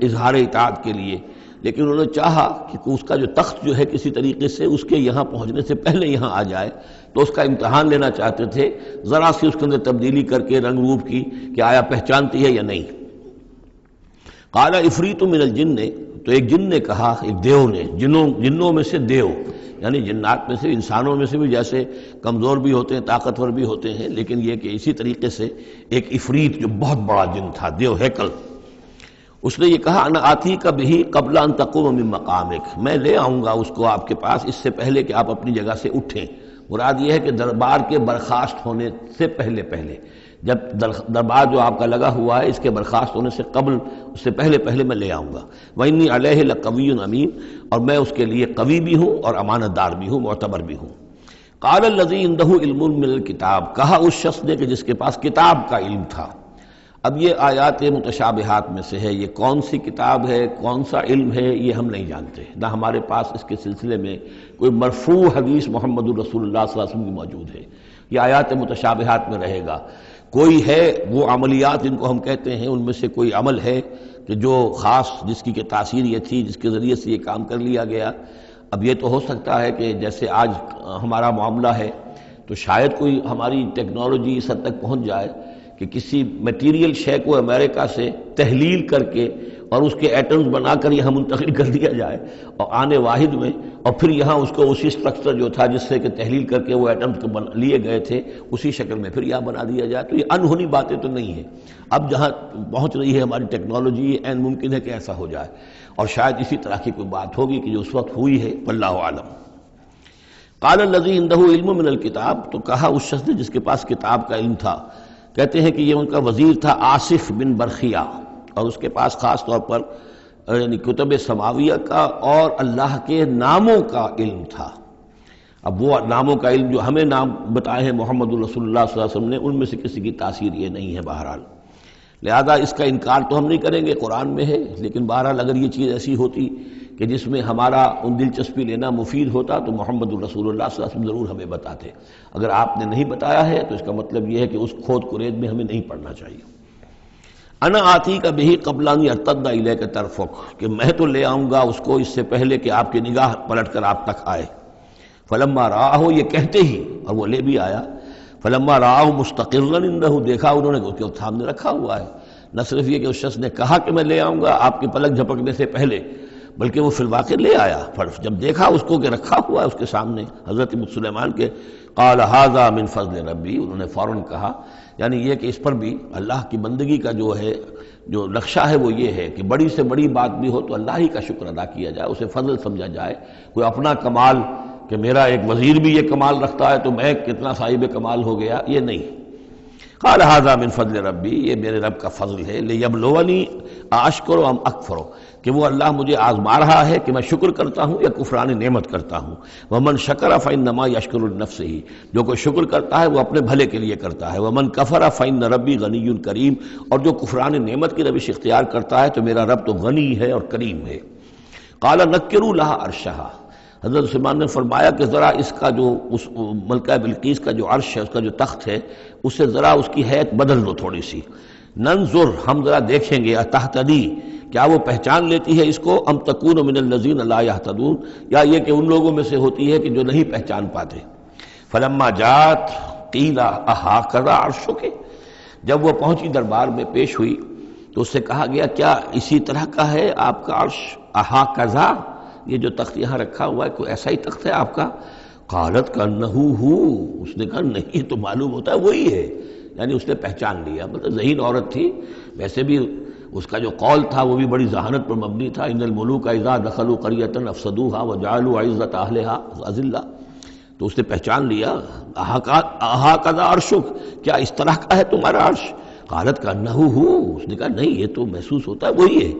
اظہار اطاعت کے لیے، لیکن انہوں نے چاہا کہ اس کا جو تخت جو ہے کسی طریقے سے اس کے یہاں پہنچنے سے پہلے یہاں آ جائے، تو اس کا امتحان لینا چاہتے تھے، ذرا سی اس کے اندر تبدیلی کر کے رنگ روپ کی کہ آیا پہچانتی ہے یا نہیں۔ قال عفریت من الجن، تو ایک جن نے کہا، ایک دیو نے، جنوں میں سے دیو، یعنی جنات میں سے، انسانوں میں سے بھی جیسے کمزور بھی ہوتے ہیں طاقتور بھی ہوتے ہیں، لیکن یہ کہ اسی طریقے سے ایک عفریت جو بہت بڑا جن تھا، دیو ہیکل، اس نے یہ کہا انا آتی کا بھی قبل ان تقوم من مقامک، میں لے آؤں گا اس کو آپ کے پاس اس سے پہلے کہ آپ اپنی جگہ سے اٹھیں۔ مراد یہ ہے کہ دربار کے برخاست ہونے سے پہلے، جب دربار جو آپ کا لگا ہوا ہے اس کے برخاست ہونے سے قبل، اس سے پہلے میں لے آؤں گا۔ وَإِنِّي عَلَيْهِ لَقَوِيٌّ أَمِينٌ، اور میں اس کے لیے قوی بھی ہوں اور امانت دار بھی ہوں، معتبر بھی ہوں۔ قَالَ الَّذِي عِندَهُ عِلْمٌ مِّنَ الْكِتَابِ، کہا اس شخص نے کہ جس کے پاس کتاب کا علم تھا۔ اب یہ آیات متشابہات میں سے ہے، یہ کون سی کتاب ہے، کون سا علم ہے، یہ ہم نہیں جانتے، نہ ہمارے پاس اس کے سلسلے میں کوئی مرفوع حدیث محمد الرسول اللہ صلی اللہ علیہ وسلم کی موجود ہے، یہ آیات متشابہات میں رہے گا۔ کوئی ہے وہ عملیات جن کو ہم کہتے ہیں، ان میں سے کوئی عمل ہے کہ جو خاص جس کی کہ تاثیر یہ تھی، جس کے ذریعے سے یہ کام کر لیا گیا؟ اب یہ تو ہو سکتا ہے کہ جیسے آج ہمارا معاملہ ہے تو شاید کوئی ہماری ٹیکنالوجی اس حد تک پہنچ جائے کہ کسی میٹیریل شے کو امریکہ سے تحلیل کر کے اور اس کے ایٹمز بنا کر یہاں منتقل کر دیا جائے، اور آنے واحد میں، اور پھر یہاں اس کو اسی سٹرکچر جو تھا جس سے کہ تحلیل کر کے وہ ایٹمز لیے گئے تھے اسی شکل میں پھر یہاں بنا دیا جائے۔ تو یہ انہونی باتیں تو نہیں ہیں، اب جہاں پہنچ رہی ہے ہماری ٹیکنالوجی یہ عین ممکن ہے کہ ایسا ہو جائے، اور شاید اسی طرح کی کوئی بات ہوگی کہ جو اس وقت ہوئی ہے، واللہ اعلم۔ قال الذی عندہ علم من الکتاب، تو کہا اس شخص نے جس کے پاس کتاب کا علم تھا، کہتے ہیں کہ یہ ان کا وزیر تھا آصف بن برخیہ، اور اس کے پاس خاص طور پر یعنی کتب سماویہ کا اور اللہ کے ناموں کا علم تھا۔ اب وہ ناموں کا علم جو ہمیں نام بتائے ہیں محمد رسول اللہ صلی اللہ علیہ وسلم نے، ان میں سے کسی کی تاثیر یہ نہیں ہے بہرحال، لہذا اس کا انکار تو ہم نہیں کریں گے، قرآن میں ہے، لیکن بہرحال اگر یہ چیز ایسی ہوتی کہ جس میں ہمارا ان دلچسپی لینا مفید ہوتا تو محمد رسول اللہ صلی اللہ علیہ وسلم ضرور ہمیں بتاتے۔ اگر آپ نے نہیں بتایا ہے تو اس کا مطلب یہ ہے کہ اس کھود کرید میں ہمیں نہیں پڑھنا چاہیے۔ انا آتی کا بہی قبل ان یرتد الیک طرفک، کہ میں تو لے آؤں گا اس کو اس سے پہلے کہ آپ کی نگاہ پلٹ کر آپ تک آئے۔ فلما رآہ، یہ کہتے ہی اور وہ لے بھی آیا، فلما رآہ مستقرا عندہ، دیکھا انہوں نے اس کے سامنے رکھا ہوا ہے۔ نہ صرف یہ کہ اس شخص نے کہا کہ میں لے آؤں گا آپ کی پلک جھپکنے سے پہلے، بلکہ وہ فی الواقع لے آیا۔ جب دیکھا اس کو کہ رکھا ہوا ہے اس کے سامنے حضرت سلیمان کے، قال ھذا من فضل ربی، انہوں نے فوراً کہا، یعنی یہ کہ اس پر بھی اللہ کی بندگی کا جو ہے جو نقشہ ہے وہ یہ ہے کہ بڑی سے بڑی بات بھی ہو تو اللہ ہی کا شکر ادا کیا جائے، اسے فضل سمجھا جائے۔ کوئی اپنا کمال کہ میرا ایک وزیر بھی یہ کمال رکھتا ہے تو میں کتنا صاحب کمال ہو گیا، یہ نہیں۔ قال ھذا من فضل ربی، یہ میرے رب کا فضل ہے، لیبلونی اشکر ام اکفر، کہ وہ اللہ مجھے آزما رہا ہے کہ میں شکر کرتا ہوں یا کفران نعمت کرتا ہوں۔ ومن شکر فانما یشکر لنفسہ، جو کوئی شکر کرتا ہے وہ اپنے بھلے کے لیے کرتا ہے۔ ومن کفر فان ربی غنی کریم، اور جو کفران نعمت کی روش اختیار کرتا ہے تو میرا رب تو غنی ہے اور کریم ہے۔ قال نکروا لها عرشها، حضرت سلیمان نے فرمایا کہ ذرا اس کا جو اس ملکہ بلقیس کا جو عرش ہے، اس کا جو تخت ہے، اسے ذرا اس کی حیت بدل دو تھوڑی سی۔ ننظر، ہم ذرا دیکھیں گے، تہتدی، کیا وہ پہچان لیتی ہے اس کو، ام تکون من الذین لا یہتدون، یا یہ کہ ان لوگوں میں سے ہوتی ہے کہ جو نہیں پہچان پاتے۔ فلما جات قیل اھٰکذا عرشک، جب وہ پہنچی دربار میں پیش ہوئی تو اس سے کہا گیا کیا اسی طرح کا ہے آپ کا عرش، اھٰکذا، یہ جو تخت یہاں رکھا ہوا ہے کوئی ایسا ہی تخت ہے آپ کا؟ قالت کانہ ہو، اس نے کہا نہیں، تو معلوم ہوتا ہے وہی ہے، یعنی اس نے پہچان لیا، مطلب ذہین عورت تھی۔ ویسے بھی اس کا جو قول تھا وہ بھی بڑی ذہانت پر مبنی تھا، ان الملوک اذا دخلوا قریۃ افسدوها وجعلوا عزۃ اہلها اذلہ، تو اس نے پہچان لیا۔ اھٰکذا عرشک، کیا اس طرح کا ہے تمہارا عرش؟ قالت کانہ ہو، اس نے کہا نہیں، یہ تو محسوس ہوتا ہے وہی ہے۔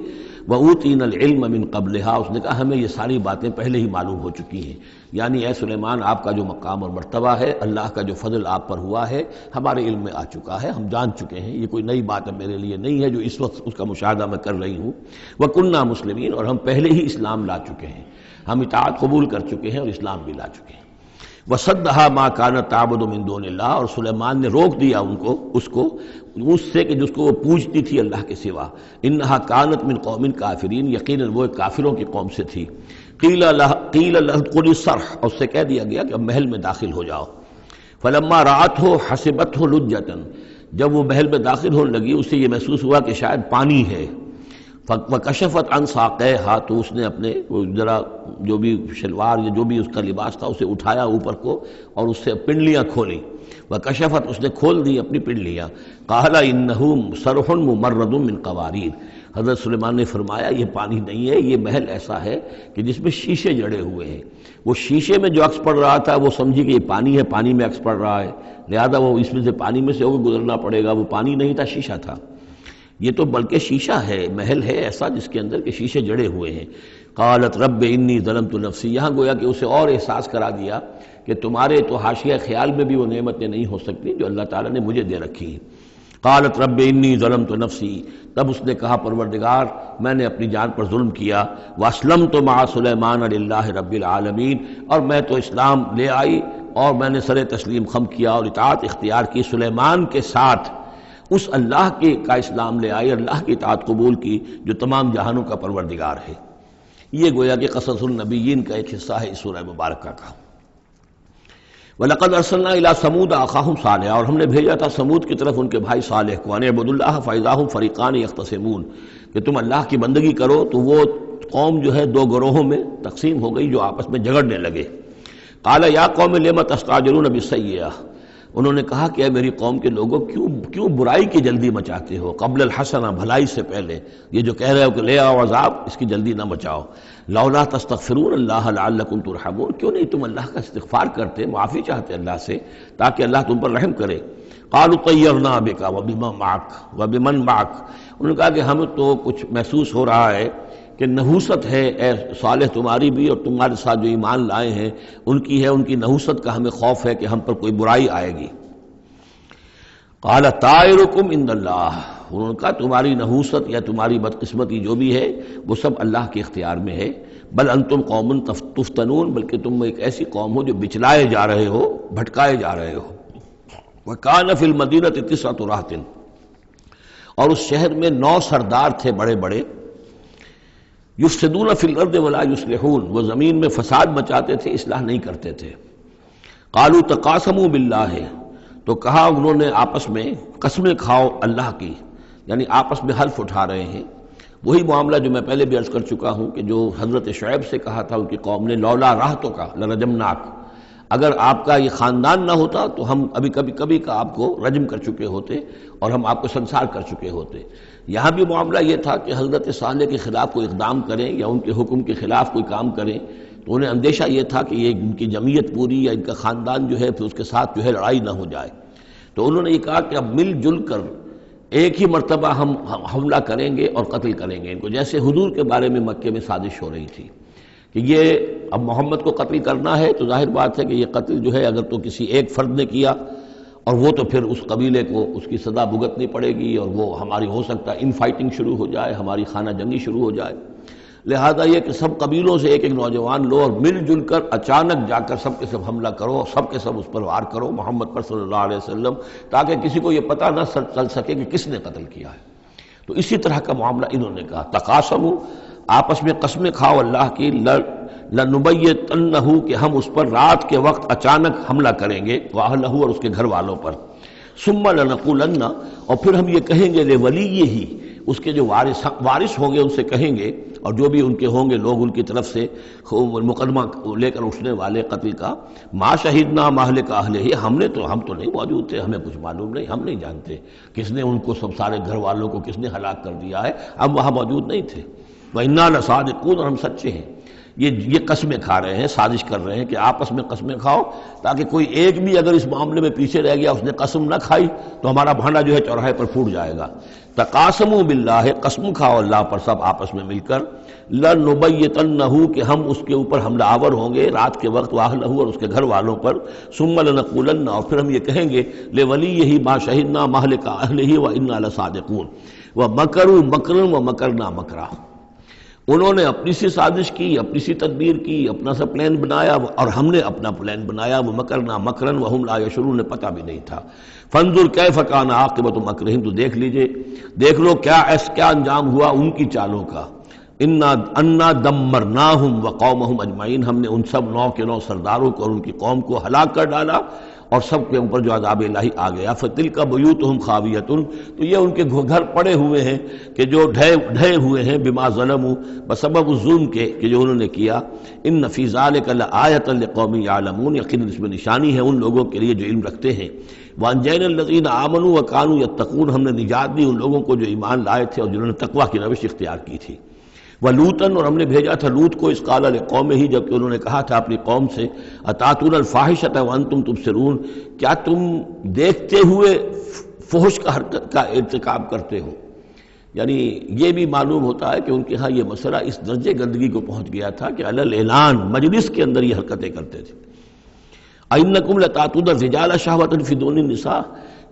وَأُوتِينَا الْعِلْمَ مِنْ قَبْلِهَا، اس نے کہا ہمیں یہ ساری باتیں پہلے ہی معلوم ہو چکی ہیں، یعنی اے سلیمان آپ کا جو مقام اور مرتبہ ہے، اللہ کا جو فضل آپ پر ہوا ہے ہمارے علم میں آ چکا ہے، ہم جان چکے ہیں، یہ کوئی نئی بات میرے لیے نہیں ہے جو اس وقت اس کا مشاہدہ میں کر رہی ہوں۔ وَكُنَّا مُسْلِمِينَ، اور ہم پہلے ہی اسلام لا چکے ہیں، ہم اطاعت قبول کر چکے ہیں اور اسلام بھی لا چکے ہیں۔ وَصَدَّهَا مَا كَانَتْ تَعْبُدُ مِن دُونِ اللَّهِ، اور سلیمان نے روک دیا اس کو اس سے کہ جس کو وہ پوجتی تھی اللہ کے سوا۔ انها كانت من قوم کافرین، یقیناً وہ ایک کافروں کی قوم سے تھی۔ قیل لها ادخلی الصرح، اور اس سے کہہ دیا گیا کہ اب محل میں داخل ہو جاؤ۔ فلما رأته حسبته لجة، جب وہ محل میں داخل ہونے لگی اسے یہ محسوس ہوا کہ شاید پانی ہے۔ وکشفت عن ساقیہا، تو اس نے اپنے ذرا جو بھی شلوار یا جو بھی اس کا لباس تھا اسے اٹھایا اوپر کو اور اس سے پنڈلیاں کھولیں۔ وکشفت، اس نے کھول دی اپنی پنڈلیاں۔ قال انہ صرح ممرد من قواریر، حضرت سلیمان نے فرمایا یہ پانی نہیں ہے، یہ محل ایسا ہے کہ جس میں شیشے جڑے ہوئے ہیں۔ وہ شیشے میں جو عکس پڑ رہا تھا وہ سمجھی کہ یہ پانی ہے، پانی میں عکس پڑ رہا ہے، لہذا وہ اس میں سے پانی میں سے ہو کے گزرنا پڑے گا، وہ پانی نہیں تھا، شیشہ تھا۔ یہ تو بلکہ شیشہ ہے، محل ہے ایسا جس کے اندر کے شیشے جڑے ہوئے ہیں۔ قالت رب انی ظلمت نفسی، یہاں گویا کہ اسے اور احساس کرا دیا کہ تمہارے تو حاشیہ خیال میں بھی وہ نعمتیں نہیں ہو سکتی جو اللہ تعالیٰ نے مجھے دے رکھی ہیں۔ قالت رب انی ظلمت نفسی، تب اس نے کہا پروردگار میں نے اپنی جان پر ظلم کیا۔ واسلمت مع سلیمان للہ رب العالمین، اور میں تو اسلام لے آئی اور میں نے سر تسلیم خم کیا اور اطاعت اختیار کی سلیمان کے ساتھ اس اللہ کا اسلام لے آئے، اللہ کی اطاعت قبول کی جو تمام جہانوں کا پروردگار ہے۔ یہ گویا کہ قصص النبیین کا ایک حصہ ہے اس سورہ مبارکہ کا۔ وَلَقَدْ أَرْسَلْنَا إِلَىٰ ثَمُودَ أَخَاهُمْ صَالِحًا، اور ہم نے بھیجا تھا سمود کی طرف ان کے بھائی صالح کو، أَنِ اعْبُدُوا اللَّهَ فَإِذَا هُمْ فَرِيقَانِ يَخْتَصِمُونَ، کہ تم اللہ کی بندگی کرو تو وہ قوم جو ہے دو گروہوں میں تقسیم ہو گئی جو آپس میں جھگڑنے لگے۔ قَالَ يَا قَوْمِ لِمَ تَسْتَعْجِلُونَ بِالسَّيِّئَةِ، انہوں نے کہا کہ اے میری قوم کے لوگوں کیوں برائی کی جلدی مچاتے ہو، قبل الحسنہ، بھلائی سے پہلے، یہ جو کہہ رہے ہو کہ لے آؤ عذاب، اس کی جلدی نہ مچاؤ۔ لولا تستغفرون اللہ لعلکم ترحمون، کیوں نہیں تم اللہ کا استغفار کرتے، معافی چاہتے اللہ سے تاکہ اللہ تم پر رحم کرے۔ قالوا طیرنا بک وبمن معک، انہوں نے کہا کہ ہمیں تو کچھ محسوس ہو رہا ہے کہ نحوست ہے اے صالح تمہاری بھی، اور تمہارے ساتھ جو ایمان لائے ہیں ان کی ہے، ان کی نحوست کا ہمیں خوف ہے کہ ہم پر کوئی برائی آئے گی۔ قال طائرکم عند اللہ، انہوں نے کہا تمہاری نحوست یا تمہاری بدقسمتی جو بھی ہے وہ سب اللہ کے اختیار میں ہے۔ بل انتم قوم تفتنون، بلکہ تم ایک ایسی قوم ہو جو بچلائے جا رہے ہو، بھٹکائے جا رہے ہو۔ وکان فی المدینہ 9 رہط، اور اس شہر میں 9 سردار تھے بڑے بڑے، یفسدون فی الارض ولا یصلحون، وہ زمین میں فساد مچاتے تھے، اصلاح نہیں کرتے تھے۔ قالوا تقاسموا باللہ، تو کہا انہوں نے آپس میں قسمیں کھاؤ اللہ کی، یعنی آپس میں حلف اٹھا رہے ہیں۔ وہی معاملہ جو میں پہلے بھی عرض کر چکا ہوں کہ جو حضرت شعیب سے کہا تھا ان کی قوم نے، لولا رہتک لرجمناک، اگر آپ کا یہ خاندان نہ ہوتا تو ہم ابھی کبھی کا آپ کو رجم کر چکے ہوتے اور ہم آپ کو سنسار کر چکے ہوتے۔ یہاں بھی معاملہ یہ تھا کہ حضرت صالح کے خلاف کوئی اقدام کریں یا ان کے حکم کے خلاف کوئی کام کریں تو انہیں اندیشہ یہ تھا کہ یہ ان کی جمعیت پوری یا ان کا خاندان جو ہے پھر اس کے ساتھ جو ہے لڑائی نہ ہو جائے۔ تو انہوں نے یہ کہا کہ اب مل جل کر ایک ہی مرتبہ ہم حملہ کریں گے اور قتل کریں گے ان کو، جیسے حضور کے بارے میں مکے میں سازش ہو رہی تھی کہ یہ اب محمد کو قتل کرنا ہے، تو ظاہر بات ہے کہ یہ قتل جو ہے اگر تو کسی ایک فرد نے کیا اور وہ تو پھر اس قبیلے کو اس کی سزا بھگتنی پڑے گی، اور وہ ہماری ہو سکتا ہے ان فائٹنگ شروع ہو جائے، ہماری خانہ جنگی شروع ہو جائے۔ لہذا یہ کہ سب قبیلوں سے ایک ایک نوجوان لو اور مل جل کر اچانک جا کر سب کے سب حملہ کرو، سب کے سب اس پر وار کرو محمد پر صلی اللہ علیہ وسلم، تاکہ کسی کو یہ پتہ نہ چل سکے کہ کس نے قتل کیا ہے۔ تو اسی طرح کا معاملہ انہوں نے کہا، تقاسموا، آپس میں قسمیں کھاؤ اللہ کی، لنبیتنہ، کہ ہم اس پر رات کے وقت اچانک حملہ کریں گے، واہلہ، اور اس کے گھر والوں پر، ثم لنقولن، اور پھر ہم یہ کہیں گے لولیہ، اس کے جو وارث ہوں گے ان سے کہیں گے، اور جو بھی ان کے ہوں گے لوگ ان کی طرف سے مقدمہ لے کر اٹھنے والے قتل کا، ما شہدنا مہلک اہلہ، ہم تو نہیں موجود تھے، ہمیں کچھ معلوم نہیں، ہم نہیں جانتے کس نے ان کو سب سارے گھر والوں کو کس نے ہلاک کر دیا ہے، ہم وہاں موجود نہیں تھے۔ وَإِنَّا لَصَادِقُونَ، اور ہم سچے ہیں۔ یہ قسمیں کھا رہے ہیں، سازش کر رہے ہیں کہ آپس میں قسمیں کھاؤ تاکہ کوئی ایک بھی اگر اس معاملے میں پیچھے رہ گیا، اس نے قسم نہ کھائی تو ہمارا بھانڈا جو ہے چوراہے پر پھوٹ جائے گا۔ تقاسموا باللہ، قسم کھاؤ اللہ پر سب آپس میں مل کر، لنبیتنہ، کہ ہم اس کے اوپر حملہ آور ہوں گے رات کے وقت، واہلہ، اور اس کے گھر والوں پر، ثم لنقولن، اور پھر ہم یہ کہیں گے لولیہ ما شہدنا مہلک اہلہ وإنا لصادقون، ومکروا مکرا ومکرنا مکرا، انہوں نے اپنی سی سازش کی، اپنی سی تدبیر کی، اپنا سا پلان بنایا، اور ہم نے اپنا پلان بنایا، وہ مکرنا مکرن وہم لا یشعرون، پتہ بھی نہیں تھا۔ فانظر کیف کان عاقبۃ مکرہم، تو دیکھ لو کیا انجام ہوا ان کی چالوں کا۔ انا دمرناہم وقومہم اجمعین، ہم نے ان سب 9 کے 9 سرداروں کو اور ان کی قوم کو ہلاک کر ڈالا، اور سب کے اوپر جو عذاب الہی آ گیا۔ فتلک بیوتہم خاویۃ، تو یہ ان کے گھر پڑے ہوئے ہیں کہ جو ڈھے ہوئے ہیں، بما ظلموا، بسبب الظلم کے کہ جو انہوں نے کیا۔ ان فی ذلک لآیۃ لقوم یعلمون، یقیناً اس میں نشانی ہے ان لوگوں کے لیے جو علم رکھتے ہیں۔ وانجینا الذین آمنوا وکانوا یتقون، ہم نے نجات دی ان لوگوں کو جو ایمان لائے تھے اور جنہوں نے تقویٰ کی روش اختیار کی تھی۔ وَلُوطًا، اور ہم نے بھیجا تھا لوط کو، اذ قال لقومہ، جبکہ انہوں نے کہا تھا اپنی قوم سے، اتاتون الفاحشۃ وانتم تبصرون، کیا تم دیکھتے ہوئے فحش کا حرکت کا ارتکاب کرتے ہو؟ یعنی یہ بھی معلوم ہوتا ہے کہ ان کے ہاں یہ مسئلہ اس درجے گندگی کو پہنچ گیا تھا کہ علی الاعلان مجلس کے اندر یہ حرکتیں کرتے تھے۔ اَإِنَّكُمْ لَتَأْتُونَ الرِّجَالَ شَهْوَةً فِي دُونِ النِّسَاءِ،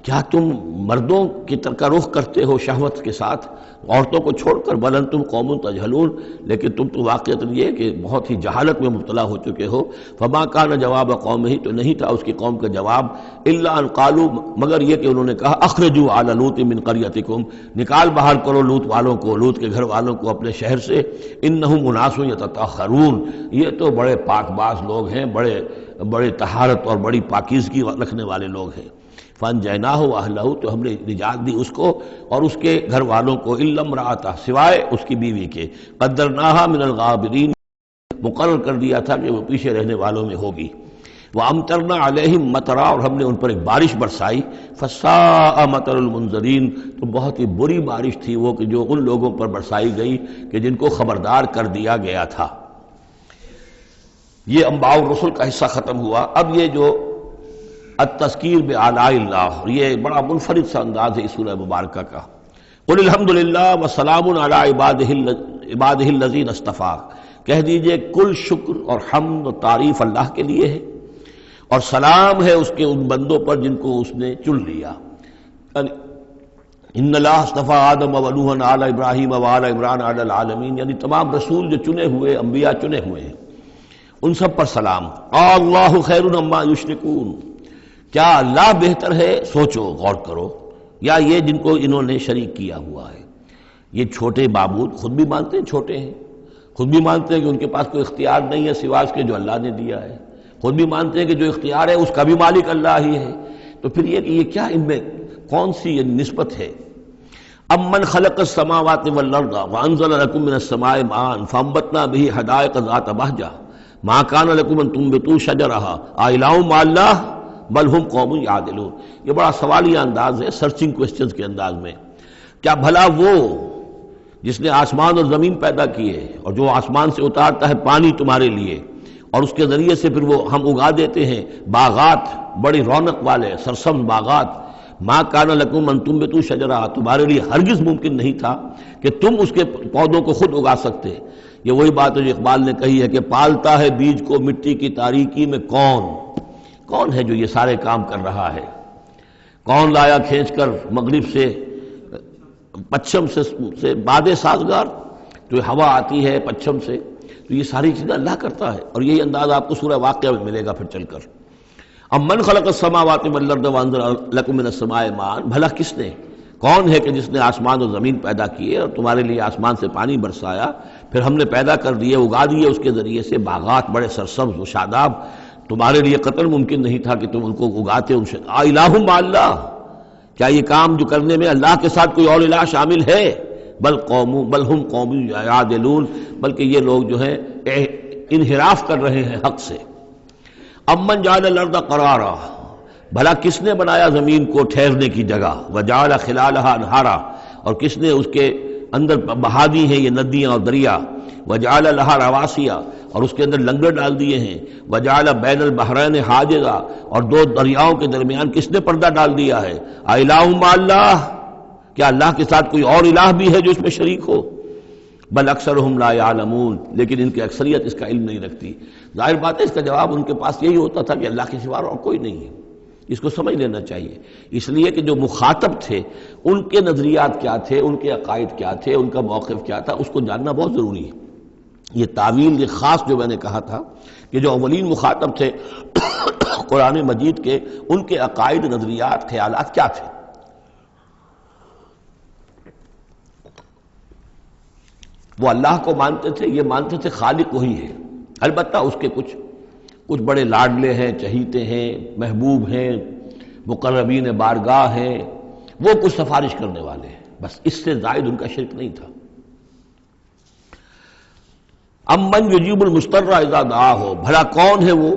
کیا تم مردوں کی طرح کا رخ کرتے ہو شہوت کے ساتھ عورتوں کو چھوڑ کر؟ بل انتم قوم تجہلون، لیکن تم تو واقعتاً یہ کہ بہت ہی جہالت میں مبتلا ہو چکے ہو۔ فما کان جواب قوم ہی، تو نہیں تھا اس کی قوم کا جواب، الا ان قالوا، مگر یہ کہ انہوں نے کہا اخرجوا آل لوط من قریتکم، نکال باہر کرو لوط والوں کو، لوط کے گھر والوں کو اپنے شہر سے، انہم اناس یتطہرون، یہ تو بڑے پاک باز لوگ ہیں، بڑے طہارت اور بڑی پاکیزگی رکھنے والے لوگ ہیں۔ فانجیناہ واہلہ، تو ہم نے نجات دی اس کو اور اس کے گھر والوں کو، الا امرأتہ، سوائے اس کی بیوی کے، قدرناہا من الغابرین، مقرر کر دیا تھا کہ وہ پیچھے رہنے والوں میں ہوگی۔ وَأَمْطَرْنَا عَلَيْهِمْ مَطَرًا، اور ہم نے ان پر ایک بارش برسائی، فَسَاءَ مَطَرُ الْمُنذَرِينَ، تو بہت ہی بری بارش تھی وہ کہ جو ان لوگوں پر برسائی گئی کہ جن کو خبردار کر دیا گیا تھا۔ یہ انباء الرسل کا حصہ ختم ہوا۔ اب یہ جو التذکیر بآلاء اللہ، یہ بڑا منفرد سا انداز ہے اس سورہ مبارکہ کا۔ قل الحمد للہ وسلام علی عبادہ الذین اصطفیٰ، کہہ دیجئے کل شکر اور حمد و تعریف اللہ کے لیے ہے، اور سلام ہے اس کے ان بندوں پر جن کو اس نے چن لیا۔ ان اللہ اصطفیٰ آدم و نوحا علی ابراہیم و علی عمران علی العالمین، یعنی تمام رسول جو چنے ہوئے، انبیاء چنے ہوئے ہیں، ان سب پر سلام۔ اللہ خیر عما یشرکون، کیا اللہ بہتر ہے، سوچو غور کرو، یا یہ جن کو انہوں نے شریک کیا ہوا ہے؟ یہ چھوٹے معبود خود بھی مانتے ہیں چھوٹے ہیں، خود بھی مانتے ہیں کہ ان کے پاس کوئی اختیار نہیں ہے سوائے اس کے جو اللہ نے دیا ہے، خود بھی مانتے ہیں کہ جو اختیار ہے اس کا بھی مالک اللہ ہی ہے، تو پھر یہ کہ یہ کیا ان میں کون سی یہ نسبت ہے؟ امن خلق السماوات والارض وانزل لكم من السماء ماء فانبتنا به حدائق ذات بہجہ ما كان لكم ان تنبتوا شجرها اإله مع الله بل ہم قوم یعدلون۔ یہ بڑا سوالیہ انداز ہے، سرچنگ کوسچنز کے انداز میں۔ کیا بھلا وہ جس نے آسمان اور زمین پیدا کیے اور جو آسمان سے اتارتا ہے پانی تمہارے لیے، اور اس کے ذریعے سے پھر وہ ہم اگا دیتے ہیں باغات، بڑی رونق والے سرسبز باغات، ما کان لکم ان تنبتوا شجرہ، تمہارے لیے ہرگز ممکن نہیں تھا کہ تم اس کے پودوں کو خود اگا سکتے۔ یہ وہی بات ہے جو اقبال نے کہی ہے کہ پالتا ہے بیج کو مٹی کی تاریکی میں کون ہے جو یہ سارے کام کر رہا ہے؟ کون لایا کھینچ کر مغرب سے پچھم سے باد سازگار، تو ہوا آتی ہے پچھم سے، تو یہ ساری چیزیں اللہ کرتا ہے، اور یہی انداز آپ کو سورہ واقعہ میں ملے گا پھر چل کر۔ امن خلق السماوات والارض وانزل لكم من السماء ماء، بھلا کس نے، کون ہے کہ جس نے آسمان اور زمین پیدا کیے اور تمہارے لیے آسمان سے پانی برسایا، پھر ہم نے پیدا کر دیے، اگا دیے اس کے ذریعے سے باغات بڑے سرسبز و شاداب، تمہارے لیے قطر ممکن نہیں تھا کہ تم ان کو اگاتے۔ ان سے الہ مع اللہ، کیا یہ کام جو کرنے میں اللہ کے ساتھ کوئی اور الہ شامل ہے؟ بل ہم قوم یعدلون، بلکہ یہ لوگ جو ہیں انحراف کر رہے ہیں حق سے۔ امن جعل الارض قرارا، بھلا کس نے بنایا زمین کو ٹھہرنے کی جگہ، وجعل خلالها انہارا، اور کس نے اس کے اندر بہا دی ہیں یہ ندیاں اور دریا، وجعل لها رواسیا، اور اس کے اندر لنگر ڈال دیے ہیں، وجعل بین البحرین حاجزا، اور دو دریاؤں کے درمیان کس نے پردہ ڈال دیا ہے؟ الہ مع اللہ، کیا اللہ کے ساتھ کوئی اور الہ بھی ہے جو اس میں شریک ہو؟ بل اکثرہم لا یعلمون، لیکن ان کی اکثریت اس کا علم نہیں رکھتی۔ ظاہر بات ہے اس کا جواب ان کے پاس یہی ہوتا تھا کہ اللہ کے سوا اور کوئی نہیں ہے، اس کو سمجھ لینا چاہیے۔ اس لیے کہ جو مخاطب تھے ان کے نظریات کیا تھے، ان کے عقائد کیا تھے، ان کا موقف کیا تھا، اس کو جاننا بہت ضروری ہے۔ یہ تعویل یہ خاص جو میں نے کہا تھا کہ جو اولین مخاطب تھے قرآن مجید کے، ان کے عقائد، نظریات، خیالات کیا تھے۔ وہ اللہ کو مانتے تھے، یہ مانتے تھے خالق وہی ہے، البتہ اس کے کچھ بڑے لاڈلے ہیں، چہیتے ہیں، محبوب ہیں، مقربین بارگاہ ہیں، وہ کچھ سفارش کرنے والے ہیں، بس اس سے زائد ان کا شرک نہیں تھا۔ امن یجیب المضطر اذا دعاہ، بھلا کون ہے وہ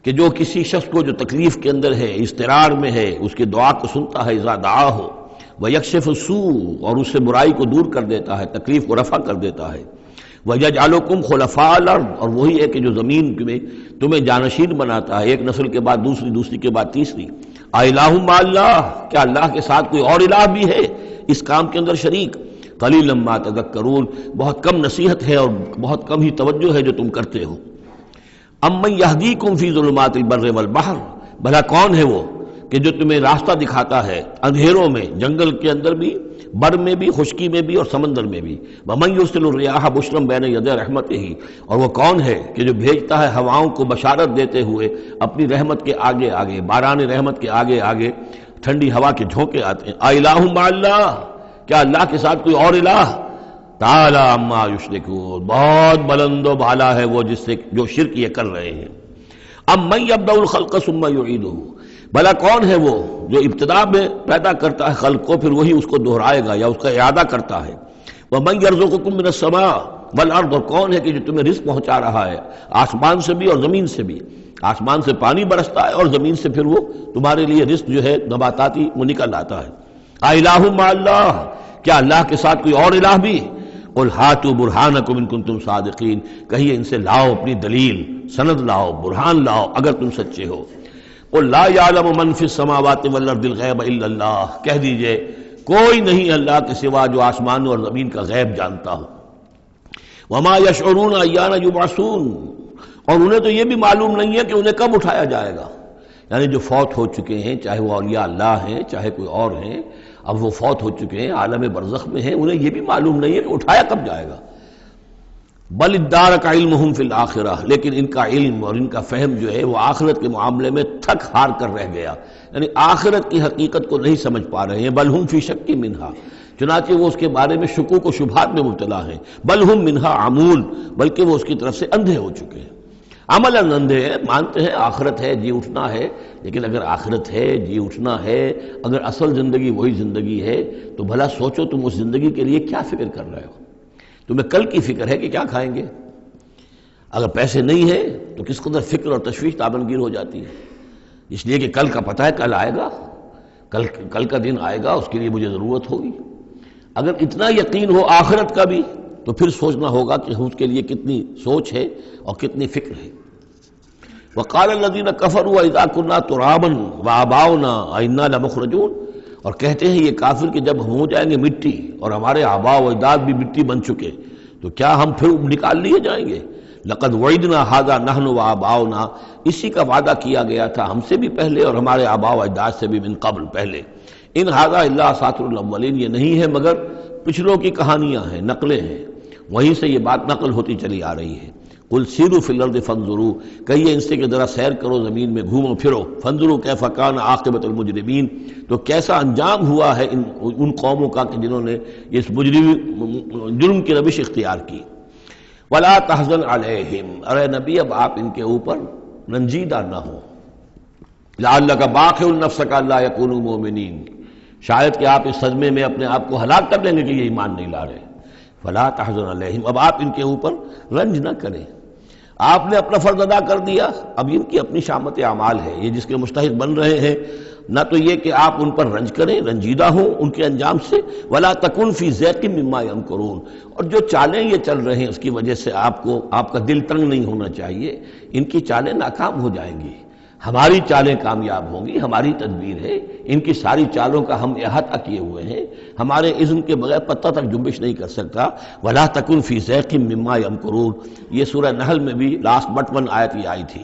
کہ جو کسی شخص کو جو تکلیف کے اندر ہے، اضطرار میں ہے، اس کی دعا کو سنتا ہے، اذا دعاہ ویکشف السوء، اور اس سے برائی کو دور کر دیتا ہے، تکلیف کو رفع کر دیتا ہے، وَيَجْعَلُكُمْ خُلَفَاءَ الْأَرْضِ، اور وہی ہے کہ جو زمین میں تمہیں جانشین بناتا ہے، ایک نسل کے بعد دوسری، دوسری کے بعد تیسری۔ اِلَٰهٌ مَّعَ اللَّهِ، کیا اللہ کے ساتھ کوئی اور الہ بھی ہے اس کام کے اندر شریک؟ قَلِيلًا مَّا تَذَكَّرُونَ، بہت کم نصیحت ہے اور بہت کم ہی توجہ ہے جو تم کرتے ہو۔ اَمَّن يَهْدِيكُمْ فِي ظُلُمَاتِ الْبَرِّ وَالْبَحْرِ، بھلا کون ہے وہ کہ جو تمہیں راستہ دکھاتا ہے اندھیروں میں، جنگل کے اندر بھی، بر میں بھی، خشکی میں بھی اور سمندر میں بھی. وَمَن يُرْسِلُ الرِّيَاحَ بُشْرًا بَيْنَ يَدَيْ رَحْمَتِهِ، اور وہ کون ہے کہ جو بھیجتا ہے ہواؤں کو بشارت دیتے ہوئے اپنی رحمت کے آگے آگے، باران رحمت کے آگے آگے ٹھنڈی ہوا کے جھونکے آتے ہیں. اَإِلَٰهٌ مَّعَ اللَّهِ، کیا اللہ کے ساتھ کوئی اور الہ؟ تعالیٰ عما یشرکون، بہت بلند و بالا ہے وہ جس سے جو شرک یہ کر رہے ہیں. امن یبدأ الخلق ثم یعیدہ، بھلا کون ہے وہ جو ابتدا میں پیدا کرتا ہے خلق کو پھر وہی اس کو دہرائے گا یا اس کا اعادہ کرتا ہے. ومن یرزقکم من السماء والارض، اور کون ہے کہ جو تمہیں رزق پہنچا رہا ہے آسمان سے بھی اور زمین سے بھی. آسمان سے پانی برستا ہے اور زمین سے پھر وہ تمہارے لیے رزق جو ہے نباتاتی وہ نکل آتا ہے. اِلٰہٌ مع اللہ، کیا اللہ کے ساتھ کوئی اور الہ بھی؟ قل ہاتوا برہانکم ان کنتم صادقین، کہیے ان سے لاؤ اپنی دلیل، سند لاؤ، برہان لاؤ اگر تم سچے ہو. قل لا یعلم من فی السماوات والارض الغیب الا اللہ، کہہ دیجئے کوئی نہیں اللہ کے سوا جو آسمان اور زمین کا غیب جانتا ہو. وما یشعرون ایان یبعثون، اور انہیں تو یہ بھی معلوم نہیں ہے کہ انہیں کب اٹھایا جائے گا. یعنی جو فوت ہو چکے ہیں، چاہے وہ اولیاء اللہ ہیں چاہے کوئی اور ہیں، اب وہ فوت ہو چکے ہیں، عالم برزخ میں ہیں، انہیں یہ بھی معلوم نہیں ہے کہ اٹھایا کب جائے گا. بل ادارک علمہم فی الآخرہ، لیکن ان کا علم اور ان کا فہم جو ہے وہ آخرت کے معاملے میں تھک ہار کر رہ گیا، یعنی آخرت کی حقیقت کو نہیں سمجھ پا رہے ہیں. بل ہم فی شک منہا، چنانچہ وہ اس کے بارے میں شکوک و شبہات میں مبتلا ہیں. بل ہم منہا عمون، بلکہ وہ اس کی طرف سے اندھے ہو چکے ہیں. عملاً اندھے ہیں، مانتے ہیں آخرت ہے، جی اٹھنا ہے، لیکن اگر آخرت ہے، جی اٹھنا ہے، اگر اصل زندگی وہی زندگی ہے تو بھلا سوچو تم اس زندگی کے لیے کیا فکر کر رہے ہو. تمہیں کل کی فکر ہے کہ کیا کھائیں گے؟ اگر پیسے نہیں ہے تو کس قدر فکر اور تشویش تابنگیر ہو جاتی ہے، اس لیے کہ کل کا پتہ ہے کل آئے گا، کل کا دن آئے گا، اس کے لیے مجھے ضرورت ہوگی. اگر اتنا یقین ہو آخرت کا بھی تو پھر سوچنا ہوگا کہ اس کے لیے کتنی سوچ ہے اور کتنی فکر ہے. وقال الذين كفروا واذا كنا ترابا وآباؤنا أئنا لمخرجون، اور کہتے ہیں یہ کافر کہ جب ہم ہو جائیں گے مٹی اور ہمارے آباء و اجداد بھی مٹی بن چکے تو کیا ہم پھر نکال لیے جائیں گے. لقد وعدنا هذا نحن وآباؤنا، اسی کا وعدہ کیا گیا تھا ہم سے بھی پہلے اور ہمارے آباء و اجداد سے بھی من قبل پہلے. ان هذا الا اساطیر الاولین، یہ نہیں ہے مگر پچھلوں کی کہانیاں ہیں، نقلیں ہیں، وہیں سے یہ بات نقل ہوتی چلی آ رہی ہے. قل سیروا فی الارض فانظروا، کہیے ان سے کہ ذرا سیر کرو زمین میں، گھومو پھرو. فانظروا کیف کان عاقبۃ المجرمین، تو کیسا انجام ہوا ہے ان قوموں کا کہ جنہوں نے اس جرم کی روش اختیار کی. ولا تحزن علیہم، ارے نبی اب آپ ان کے اوپر رنجیدہ نہ ہو. لعلک باخع نفسک الا یکونوا مؤمنین، شاید کہ آپ اس صدمے میں اپنے آپ کو ہلاک کر لیں گے کہ یہ ایمان نہیں لا رہے. فلا تحزن علیہم، اب آپ ان کے اوپر رنج نہ کریں. آپ نے اپنا فرض ادا کر دیا، اب ان کی اپنی شامت اعمال ہے، یہ جس کے مستحق بن رہے ہیں. نہ تو یہ کہ آپ ان پر رنج کریں، رنجیدہ ہوں ان کے انجام سے. ولا تکن فی ضیق مما یمکرون، اور جو چالیں یہ چل رہے ہیں اس کی وجہ سے آپ کا دل تنگ نہیں ہونا چاہیے. ان کی چالیں ناکام ہو جائیں گی، ہماری چالیں کامیاب ہوں گی، ہماری تدبیر ہے. ان کی ساری چالوں کا ہم احاطہ کیے ہوئے ہیں، ہمارے اذن کے بغیر پتہ تک جنبش نہیں کر سکتا. ولا تکن فی ضیق مما یمکرون، یہ سورہ نحل میں بھی لاسٹ بٹ 1 آیت یہ آئی تھی.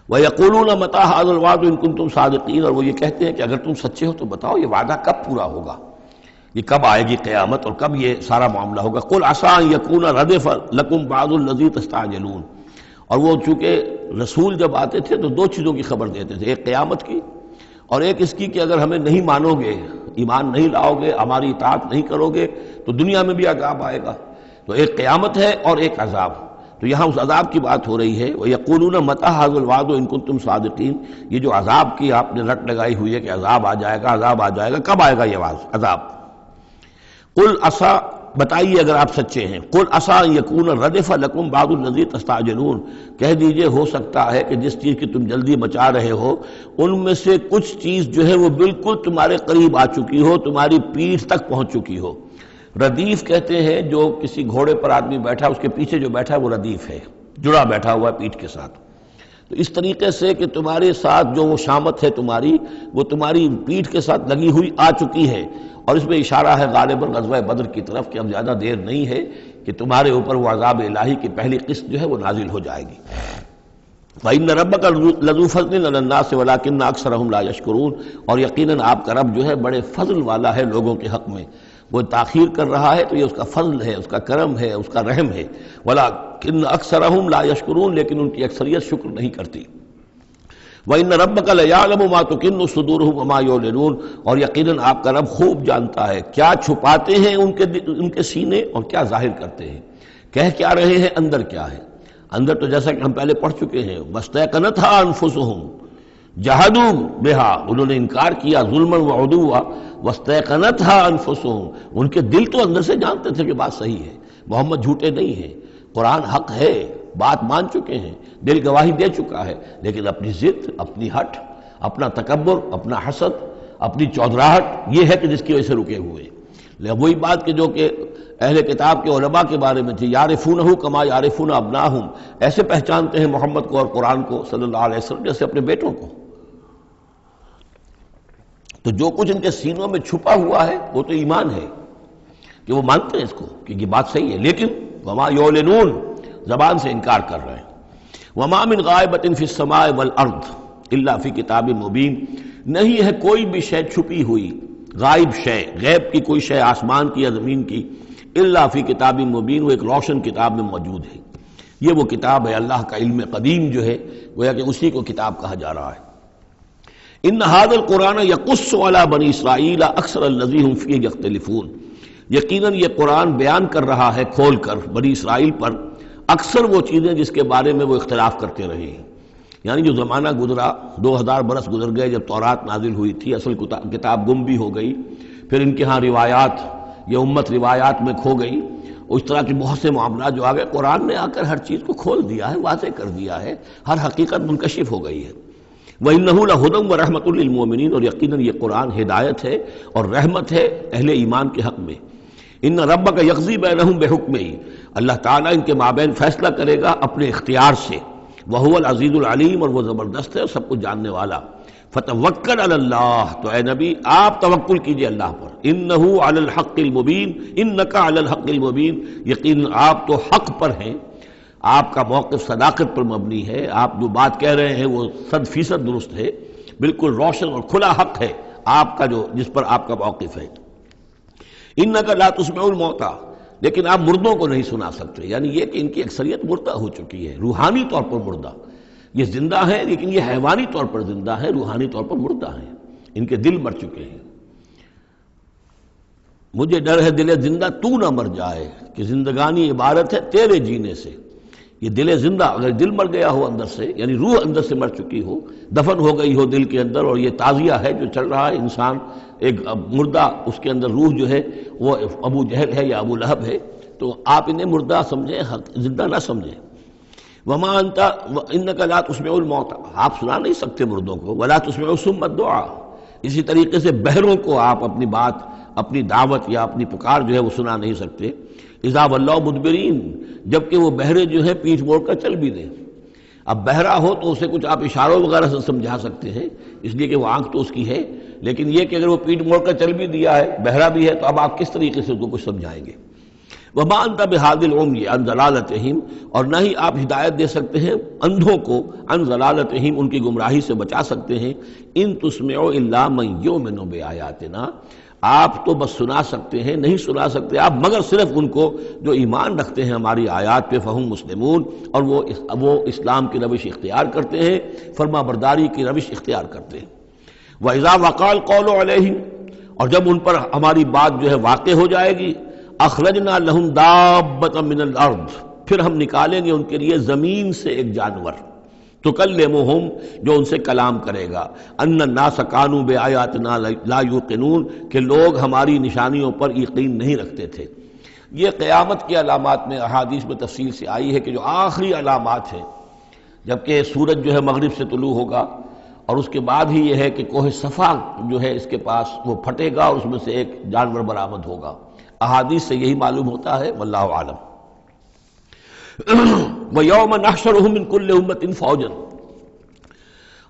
وَيَقُولُونَ مَتَىٰ هَٰذَا الْوَعْدُ إِن كُنتُمْ صَادِقِينَ، اور وہ یہ کہتے ہیں کہ اگر تم سچے ہو تو بتاؤ یہ وعدہ کب پورا ہوگا، یہ کب آئے گی قیامت اور کب یہ سارا معاملہ ہوگا. قُلْ عَسَىٰ أَن يَكُونَ رَدِفَ لَكُمْ بَعْضُ الَّذِي تَسْتَعْجِلُونَ، اور وہ چونکہ رسول جب آتے تھے تو 2 چیزوں کی خبر دیتے تھے، ایک قیامت کی اور ایک اس کی کہ اگر ہمیں نہیں مانو گے، ایمان نہیں لاؤ گے، ہماری اطاعت نہیں کرو گے تو دنیا میں بھی عذاب آئے گا. تو ایک قیامت ہے اور ایک عذاب. تو یہاں اس عذاب کی بات ہو رہی ہے. وَيَقُولُونَ مَتَىٰ هَٰذَا الْوَعْدُ إِن كُنتُمْ صَادِقِينَ، یہ جو عذاب کی آپ نے رٹ لگائی ہوئی ہے کہ عذاب آ جائے گا، عذاب آ جائے گا، کب آئے گا یہ عذاب؟ قُلْ عَسَىٰ، بتائیے اگر آپ سچے ہیں. قُلْ عَسَىٰ أَن يَكُونَ رَدِفَ لَكُمْ بَعْضُ الَّذِي تَسْتَعْجِلُونَ، کہہ دیجئے ہو سکتا ہے کہ جس چیز کی تم جلدی مچا رہے ہو ان میں سے کچھ چیز جو ہے وہ بالکل تمہارے قریب آ چکی ہو، تمہاری پیٹھ تک پہنچ چکی ہو. ردیف کہتے ہیں جو کسی گھوڑے پر آدمی بیٹھا اس کے پیچھے جو بیٹھا ہے وہ ردیف ہے، جڑا بیٹھا ہوا ہے پیٹھ کے ساتھ. تو اس طریقے سے کہ تمہارے ساتھ جو وہ شامت ہے تمہاری، وہ تمہاری پیٹھ کے ساتھ لگی ہوئی آ چکی ہے. اور اس میں اشارہ ہے غالباً غزوہ بدر کی طرف کہ اب زیادہ دیر نہیں ہے کہ تمہارے اوپر وہ عذاب الہی کی پہلی قسط جو ہے وہ نازل ہو جائے گی. وَإِنَّ رَبَّكَ لَذُو فَضْلٍ عَلَى النَّاسِ وَلَٰكِنَّ أَكْثَرَهُمْ لَا يَشْكُرُونَ، اور یقیناً آپ کا رب جو ہے بڑے فضل والا ہے لوگوں کے حق میں، وہ تاخیر کر رہا ہے تو یہ اس کا فضل ہے، اس کا کرم ہے، اس کا رحم ہے، وَلَٰكِنَّ أَكْثَرَهُمْ لَا يَشْكُرُونَ، لیکن ان کی اکثریت شکر نہیں کرتی۔ وَإِنَّ رَبَّكَ لَيَعْلَمُ مَا تُكِنُّ صُدُورُهُمْ وَمَا يُعْلِنُونَ، اور یقیناً آپ کا رب خوب جانتا ہے کیا چھپاتے ہیں ان کے سینے اور کیا ظاہر کرتے ہیں، کہہ کیا رہے ہیں، اندر کیا ہے۔ اندر تو جیسا کہ ہم پہلے پڑھ چکے ہیں، وَاسْتَيْقَنَتْهَا أَنفُسُهُمْ جَحَدُوا بِهَا، انہوں نے انکار کیا ظلمًا وعدوا، وَاسْتَيْقَنَتْهَا أَنفُسُهُمْ، ان کے دل تو اندر سے جانتے تھے کہ بات صحیح ہے، محمد جھوٹے نہیں ہیں، قرآن حق ہے، بات مان چکے ہیں، دل گواہی دے چکا ہے، لیکن اپنی ضد، اپنی ہٹ، اپنا تکبر، اپنا حسد، اپنی چودراہٹ، یہ ہے کہ جس کی وجہ سے رکے ہوئے۔ وہی بات کہ جو کہ اہل کتاب کے علماء کے بارے میں تھی، یعرفونہ کما یعرفون ابناہم، ایسے پہچانتے ہیں محمد کو اور قرآن کو صلی اللہ علیہ وسلم جیسے اپنے بیٹوں کو۔ تو جو کچھ ان کے سینوں میں چھپا ہوا ہے وہ تو ایمان ہے کہ وہ مانتے ہیں اس کو کہ یہ بات صحیح ہے، لیکن وما یعلنون، زبان سے انکار کر رہے ہیں۔ وما من غائبۃ فی السماء والارض الا فی کتاب مبین، نہیں ہے کوئی بھی شے چھپی ہوئی، غائب شے، غیب کی کوئی شے آسمان کی یا زمین کی، الا فی کتاب مبین، وہ ایک روشن کتاب میں موجود ہے۔ یہ وہ کتاب ہے، اللہ کا علم قدیم جو ہے گویا کہ اسی کو کتاب کہا جا رہا ہے۔ ان ھذا القرآن یقص علی بنی اسرائیل اکثر الذی ھم فیہ یختلفون، یقیناً یہ قرآن بیان کر رہا ہے کھول کر بنی اسرائیل پر اکثر وہ چیزیں جس کے بارے میں وہ اختلاف کرتے رہے ہیں۔ یعنی جو زمانہ گزرا، 2000 برس گزر گئے جب تورات نازل ہوئی تھی، اصل کتاب گم بھی ہو گئی، پھر ان کے ہاں روایات، یہ امت روایات میں کھو گئی، اس طرح کے بہت سے معاملات جو آ گئے، قرآن نے آ کر ہر چیز کو کھول دیا ہے، واضح کر دیا ہے، ہر حقیقت منکشف ہو گئی ہے۔ وَإِنَّهُ لَهُدًى وَرَحْمَةٌ لِّلْمُؤْمِنِينَ، اور یقیناً یہ قرآن ہدایت ہے اور رحمت ہے اہل ایمان کے حق میں۔ ان ربک یقضی بینہم بحکمہ، اللہ تعالیٰ ان کے مابین فیصلہ کرے گا اپنے اختیار سے، وہو العزیز العلیم، اور وہ زبردست ہے اور سب کچھ جاننے والا۔ فتوکل علی اللہ، تو اے نبی آپ توکل کیجئے اللہ پر، انہ علی الحق المبین، انک علی الحق المبین، یقین آپ تو حق پر ہیں، آپ کا موقف صداقت پر مبنی ہے، آپ جو بات کہہ رہے ہیں وہ 100% درست ہے، بالکل روشن اور کھلا حق ہے آپ کا جو جس پر آپ کا موقف ہے۔ انک لا تسمع الموتى، لیکن آپ مردوں کو نہیں سنا سکتے، یعنی یہ کہ ان کی اکثریت مردہ ہو چکی ہے، روحانی طور پر مردہ، یہ زندہ ہیں لیکن یہ حیوانی طور پر زندہ ہیں، روحانی طور پر مردہ ہیں، ان کے دل مر چکے ہیں۔ مجھے ڈر ہے دل زندہ تو نہ مر جائے، کہ زندگانی عبارت ہے تیرے جینے سے۔ یہ دل زندہ اگر دل مر گیا ہو اندر سے، یعنی روح اندر سے مر چکی ہو، دفن ہو گئی ہو دل کے اندر، اور یہ تعزیہ ہے جو چل رہا ہے، انسان ایک مردہ، اس کے اندر روح جو ہے وہ ابو جہل ہے یا ابو لہب ہے، تو آپ انہیں مردہ سمجھیں، زندہ نہ سمجھیں۔ وما انت انک لا تسمع الموتى، آپ سنا نہیں سکتے مردوں کو، ولا تسمع الصم الدعاء، اسی طریقے سے بہروں کو آپ اپنی بات، اپنی دعوت یا اپنی پکار جو ہے وہ سنا نہیں سکتے۔ اذا ولوا مدبرین، جبکہ وہ بہرے جو ہے پیٹھ موڑ کر چل بھی دیں۔ اب بہرا ہو تو اسے کچھ آپ اشاروں وغیرہ سے سمجھا سکتے ہیں، اس لیے کہ وہ آنکھ تو اس کی ہے، لیکن یہ کہ اگر وہ پیٹھ موڑ کر چل بھی دیا ہے، بہرا بھی ہے، تو اب آپ کس طریقے سے اس کو کچھ سمجھائیں گے؟ وما انت بہادی العمی عن ضلالتہم، اور نہ ہی آپ ہدایت دے سکتے ہیں اندھوں کو، عن ضلالتہم، ان کی گمراہی سے بچا سکتے ہیں۔ ان تسمع الا من یؤمن بآیاتنا، آپ تو بس سنا سکتے ہیں، نہیں سنا سکتے آپ مگر صرف ان کو جو ایمان رکھتے ہیں ہماری آیات پہ، فہم مسلمون، اور وہ اسلام کی روش اختیار کرتے ہیں، فرما برداری کی روش اختیار کرتے ہیں۔ وَإِذَا وَقَعَ الْقَوْلُ عَلَيْهِمْ، اور جب ان پر ہماری بات جو ہے واقع ہو جائے گی، اخرجنا لہم دابۃ من الارض، پھر ہم نکالیں گے ان کے لیے زمین سے ایک جانور، تکلمہم، جو ان سے کلام کرے گا، ان الناس کانوا بآیاتنا لا یوقنون، کہ لوگ ہماری نشانیوں پر یقین نہیں رکھتے تھے۔ یہ قیامت کی علامات میں احادیث میں تفصیل سے آئی ہے کہ جو آخری علامات ہیں، جبکہ سورج جو ہے مغرب سے طلوع ہوگا، اور اس کے بعد ہی یہ ہے کہ کوہ صفا جو ہے اس کے پاس وہ پھٹے گا اور اس میں سے ایک جانور برآمد ہوگا۔ احادیث سے یہی معلوم ہوتا ہے، واللہ اعلم۔ وَيَوْمَ نَحْشُرُهُم مِّن كُلِّ أُمَّةٍ فَوْجًا،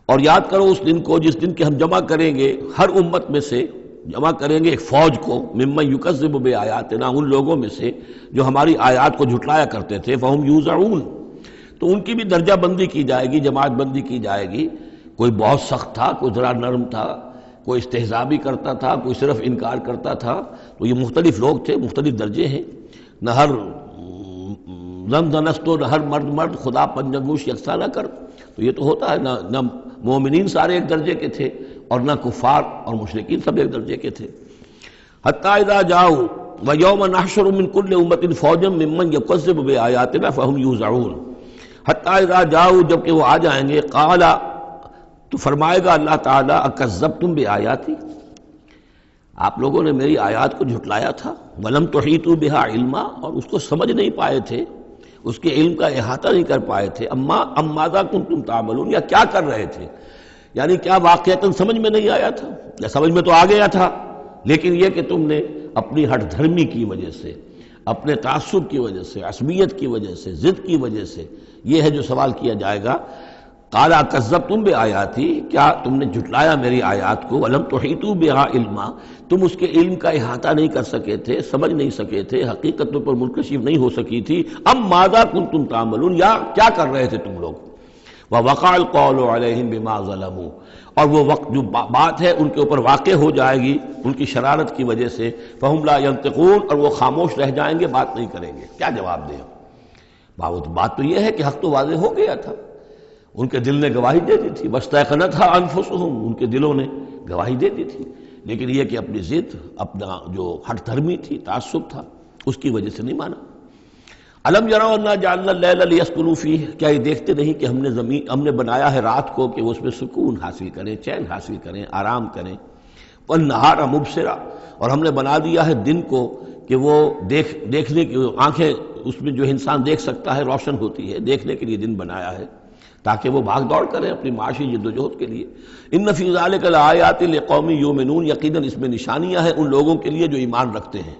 اور یاد کرو اس دن کو جس دن کہ ہم جمع کریں گے ہر امت میں سے، جمع کریں گے ایک فوج کو، ممن یکذب بآیاتنا، ان لوگوں میں سے جو ہماری آیات کو جھٹلایا کرتے تھے، فہم یوزعون، تو ان کی بھی درجہ بندی کی جائے گی، جماعت بندی کی جائے گی۔ کوئی بہت سخت تھا، کوئی ذرا نرم تھا، کوئی استہزاء بھی کرتا تھا، کوئی صرف انکار کرتا تھا۔ تو یہ مختلف لوگ تھے، مختلف درجے ہیں۔ نہ ہر زن زنستو، نہ ہر مرد مرد، خدا پنجنگوش یکساں نہ کر۔ تو یہ تو ہوتا ہے، نہ مومنین سارے ایک درجے کے تھے اور نہ کفار اور مشرکین سب ایک درجے کے تھے۔ حتی اذا جاؤ ویوم نحشر من کل امت فوجا ممن یکذب بآیاتنا فہم یوزعون۔ حتی اذا جاؤ، جب کہ وہ آ جائیں گے، قال، تو فرمائے گا اللہ تعالیٰ، اکذبتم بآیاتی، آپ لوگوں نے میری آیات کو جھٹلایا تھا، ولم تحیطوا بہا علما، اور اس کو سمجھ نہیں پائے تھے، اس کے علم کا احاطہ نہیں کر پائے تھے۔ ام ماذا کنتم تعملون، یا کیا کر رہے تھے، یعنی کیا واقعتاً سمجھ میں نہیں آیا تھا، یا سمجھ میں تو آ گیا تھا، لیکن یہ کہ تم نے اپنی ہٹ دھرمی کی وجہ سے، اپنے تعصب کی وجہ سے، عصبیت کی وجہ سے، ضد کی وجہ سے، یہ ہے جو سوال کیا جائے گا۔ قال اکذبتم بآیاتی، کیا تم نے جھٹلایا میری آیات کو، ولم تحیطوا بہا علما، تم اس کے علم کا احاطہ نہیں کر سکے تھے، سمجھ نہیں سکے تھے، حقیقت پر منکشف نہیں ہو سکی تھی۔ ام ماذا کنتم تعملون، یا کیا کر رہے تھے تم لوگ۔ ووقع القول علیہم بما ظلموا، اور وہ وقت جو بات ہے ان کے اوپر واقع ہو جائے گی ان کی شرارت کی وجہ سے، فہم لا ینطقون، اور وہ خاموش رہ جائیں گے، بات نہیں کریں گے۔ کیا جواب دیں؟ بات تو یہ ہے کہ حق تو واضح ہو گیا تھا، ان کے دل نے گواہی دے دی تھی، واستیقنتھا انفسہم، ان کے دلوں نے گواہی دے دی تھی، لیکن یہ کہ اپنی ضد، اپنا جو ہٹ دھرمی تھی، تعصب تھا، اس کی وجہ سے نہیں مانا۔ الم یروا انا جعلنا اللیل لیسکنوا فیہ، کیا یہ دیکھتے نہیں کہ ہم نے بنایا ہے رات کو کہ وہ اس میں سکون حاصل کریں، چین حاصل کریں، آرام کریں۔ والنہار مبصرا، اور ہم نے بنا دیا ہے دن کو کہ وہ دیکھنے کی آنکھیں اس میں جو انسان دیکھ سکتا ہے روشن ہوتی ہے، دیکھنے کے لیے دن بنایا ہے تاکہ وہ بھاگ دوڑ کریں اپنی معاشی جد و جہد کے لیے۔ ان فی ذلک لآیات لقوم یؤمنون، یقیناً اس میں نشانیاں ہیں ان لوگوں کے لیے جو ایمان رکھتے ہیں۔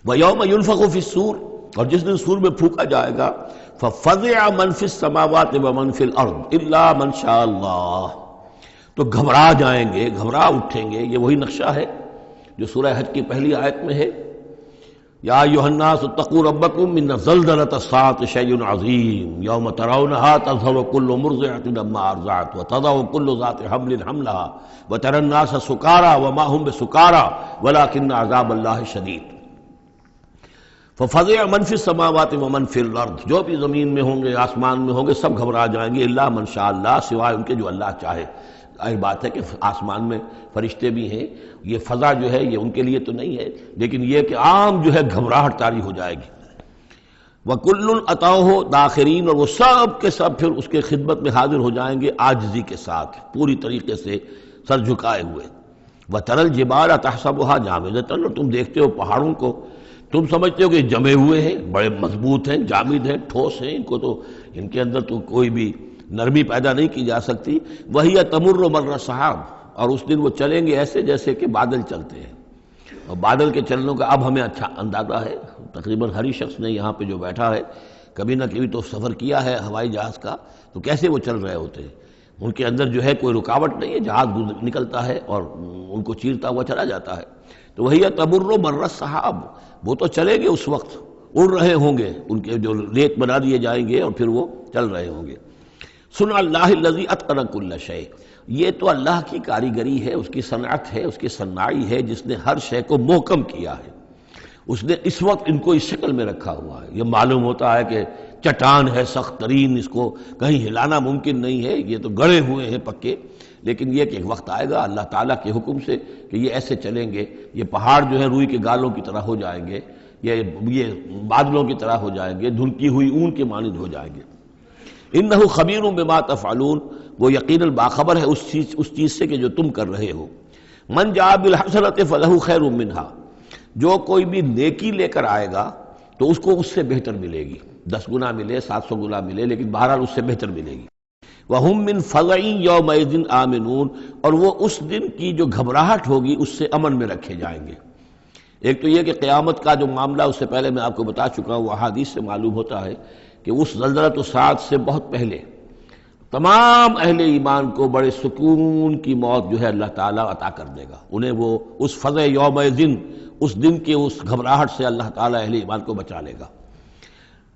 وَيَوْمَ يُنفَخُ فِي الصُّورِ، اور جس دن سور میں پھونکا جائے گا، فَفَزِعَ مَن فِي السَّمَاوَاتِ وَمَن فِي الْأَرْضِ إِلَّا مَن شَاءَ اللَّهُ، تو گھبرا جائیں گے، گھبرا اٹھیں گے۔ یہ وہی نقشہ ہے جو سورہ حج کی پہلی آیت میں ہے، یا ایھا الناس اتقوا ربکم ان زلزلۃ الساعۃ شیء عظیم یوم ترونھا تذہل کل مرضعۃ عما ارضعت وتضع کل ذات حمل حملها وتری الناس سکارى وما هم بسکارى ولکن عذاب اللہ شدید۔ ففزع من فی السماوات ومن فی الارض، جو بھی زمین میں ہوں گے، آسمان میں ہوں گے، سب گھبرا جائیں گے، الا من شاء اللہ، سوائے ان کے جو اللہ چاہے۔ ظاہر بات ہے کہ آسمان میں فرشتے بھی ہیں، یہ فضا جو ہے یہ ان کے لیے تو نہیں ہے، لیکن یہ کہ عام جو ہے گھبراہٹ طاری ہو جائے گی۔ وَكُلٌّ أَتَوْهُ دَاخِرِينَ، اور وہ سب کے سب پھر اس کے خدمت میں حاضر ہو جائیں گے عاجزی کے ساتھ، پوری طریقے سے سر جھکائے ہوئے۔ وَتَرَى الْجِبَالَ تَحْسَبُهَا جَامِدَةً، اور تم دیکھتے ہو پہاڑوں کو، تم سمجھتے ہو کہ جمے ہوئے ہیں، بڑے مضبوط ہیں، جامد ہیں، ٹھوس ہیں، ان کے اندر تو کوئی بھی نرمی پیدا نہیں کی جا سکتی۔ وَهِيَ تَمُرُّ مَرَّ السَّحَابِ، اور اس دن وہ چلیں گے ایسے جیسے کہ بادل چلتے ہیں، اور بادل کے چلنے کا اب ہمیں اچھا اندازہ ہے۔ تقریباً ہر ہی شخص نے یہاں پہ جو بیٹھا ہے کبھی نہ کبھی تو سفر کیا ہے ہوائی جہاز کا، تو کیسے وہ چل رہے ہوتے ہیں، ان کے اندر جو ہے کوئی رکاوٹ نہیں ہے، جہاز نکلتا ہے اور ان کو چیرتا ہوا چلا جاتا ہے۔ تو وہی تمر مر السحاب، وہ تو چلیں گے اس وقت، اڑ رہے ہوں گے، ان کے جو ریت بنا دیے جائیں گے اور پھر وہ چل رہے ہوں گے۔ صنع اللہ الذی اتقن کل شیء، یہ تو اللہ کی کاریگری ہے، اس کی صنعت ہے، اس کی صنائی ہے، جس نے ہر شے کو محکم کیا ہے۔ اس نے اس وقت ان کو اس شکل میں رکھا ہوا ہے۔ یہ معلوم ہوتا ہے کہ چٹان ہے سخت ترین، اس کو کہیں ہلانا ممکن نہیں ہے، یہ تو گڑے ہوئے ہیں پکے، لیکن یہ کہ ایک وقت آئے گا اللہ تعالیٰ کے حکم سے کہ یہ ایسے چلیں گے، یہ پہاڑ جو ہے روئی کے گالوں کی طرح ہو جائیں گے، یہ بادلوں کی طرح ہو جائیں گے، دھنکی ہوئی اون کے مانند ہو جائیں گے۔ انہ خبیر بما تفعلون، وہ یقیناً باخبر ہے اس چیز سے کہ جو تم کر رہے ہو۔ من جاء بالحسنۃ فلہ خیر منہا، جو کوئی بھی نیکی لے کر آئے گا تو اس کو اس سے بہتر ملے گی، 10 گنا ملے، 700 گنا ملے، لیکن بہرحال اس سے بہتر ملے گی۔ وَهُم مِّن فَزَعٍ يَوْمَئِذٍ آمِنُونَ، اور وہ اس دن کی جو گھبراہٹ ہوگی اس سے امن میں رکھے جائیں گے۔ ایک تو یہ کہ قیامت کا جو معاملہ، اس سے پہلے میں آپ کو بتا چکا ہوں، وہ احادیث سے معلوم ہوتا ہے کہ اس زلزلۃ الساعۃ سے بہت پہلے تمام اہل ایمان کو بڑے سکون کی موت جو ہے اللہ تعالیٰ عطا کر دے گا، انہیں وہ اس فزع یوم دن، اس دن کے اس گھبراہٹ سے اللہ تعالیٰ اہل ایمان کو بچا لے گا۔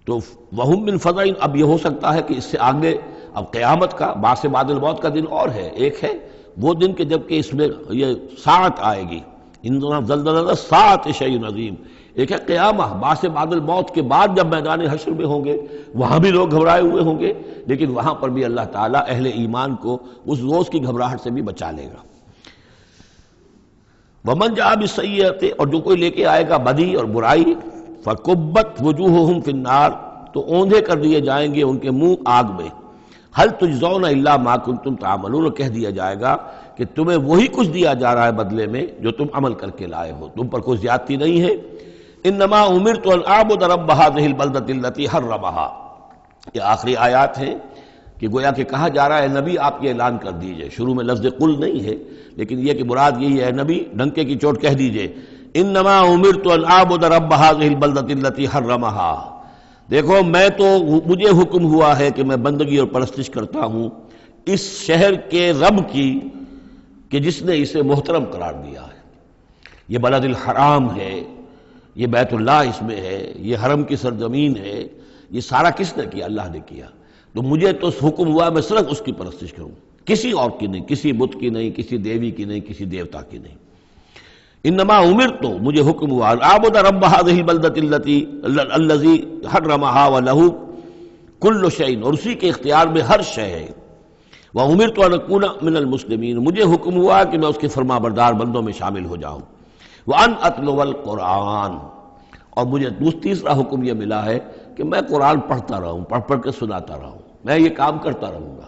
تو وہم من فزع، اب یہ ہو سکتا ہے کہ اس سے آگے اب قیامت کا بعث بعد الموت کا دن اور ہے، ایک ہے وہ دن کہ جب کہ اس میں یہ ساعت آئے گی، اِنَّ زَلْزَلَةَ السَّاعَةِ شَيْءٌ عَظِيمٌ، ایک ہے قیامہ، بعث بعد الموت کے بعد جب میدان حشر میں ہوں گے وہاں بھی لوگ گھبرائے ہوئے ہوں گے، لیکن وہاں پر بھی اللہ تعالیٰ اہل ایمان کو اس روز کی گھبراہٹ سے بھی بچا لے گا۔ وَمَنْ جَاءَ بِالسَّيِّئَةِ، اور جو کوئی لے کے آئے گا بدی اور برائی، فَكُبَّتْ وُجُوهُهُمْ فِي النَّارِ، تو اوندھے کر دیے جائیں گے ان کے منہ آگ میں۔ هَلْ تُجْزَوْنَ إِلَّا مَا كُنتُمْ تَعْمَلُونَ، اور کہہ دیا جائے گا کہ تمہیں وہی کچھ دیا جا رہا ہے بدلے میں جو تم عمل کر کے لائے ہو، تم پر کوئی زیادتی نہیں ہے۔ انما امرت ان اعبد رب هذه البلدة التي حرمها، یہ آخری آیات ہیں کہ گویا کہ کہا جا رہا ہے نبی آپ یہ اعلان کر دیجئے، شروع میں لفظ قل نہیں ہے لیکن یہ کہ مراد یہی ہے نبی ڈنکے کی چوٹ کہہ دیجئے، انما امرت ان اعبد رب هذه البلدة التي حرمها، دیکھو میں تو مجھے حکم ہوا ہے کہ میں بندگی اور پرستش کرتا ہوں اس شہر کے رب کی کہ جس نے اسے محترم قرار دیا ہے۔ یہ بلد الحرام ہے، یہ بیت اللہ اس میں ہے، یہ حرم کی سرزمین ہے، یہ سارا کس نے کیا؟ اللہ نے کیا۔ تو مجھے تو حکم ہوا میں صرف اس کی پرستش کروں، کسی اور کی نہیں، کسی بت کی نہیں، کسی دیوی کی نہیں، کسی دیوتا کی نہیں۔ انما امرت، مجھے حکم ہوا اعبد رب هذه البلدة الذي حرمها وله كل شيء، اور اسی کے اختیار میں ہر شے ہے۔ وامرت ان اكون من المسلمین، مجھے حکم ہوا کہ میں اس کے فرما بردار بندوں میں شامل ہو جاؤں۔ وان اتلو القرآن، اور مجھے تیسرا حکم یہ ملا ہے کہ میں قرآن پڑھتا رہوں، پڑھ پڑھ کے سناتا رہوں، میں یہ کام کرتا رہوں گا۔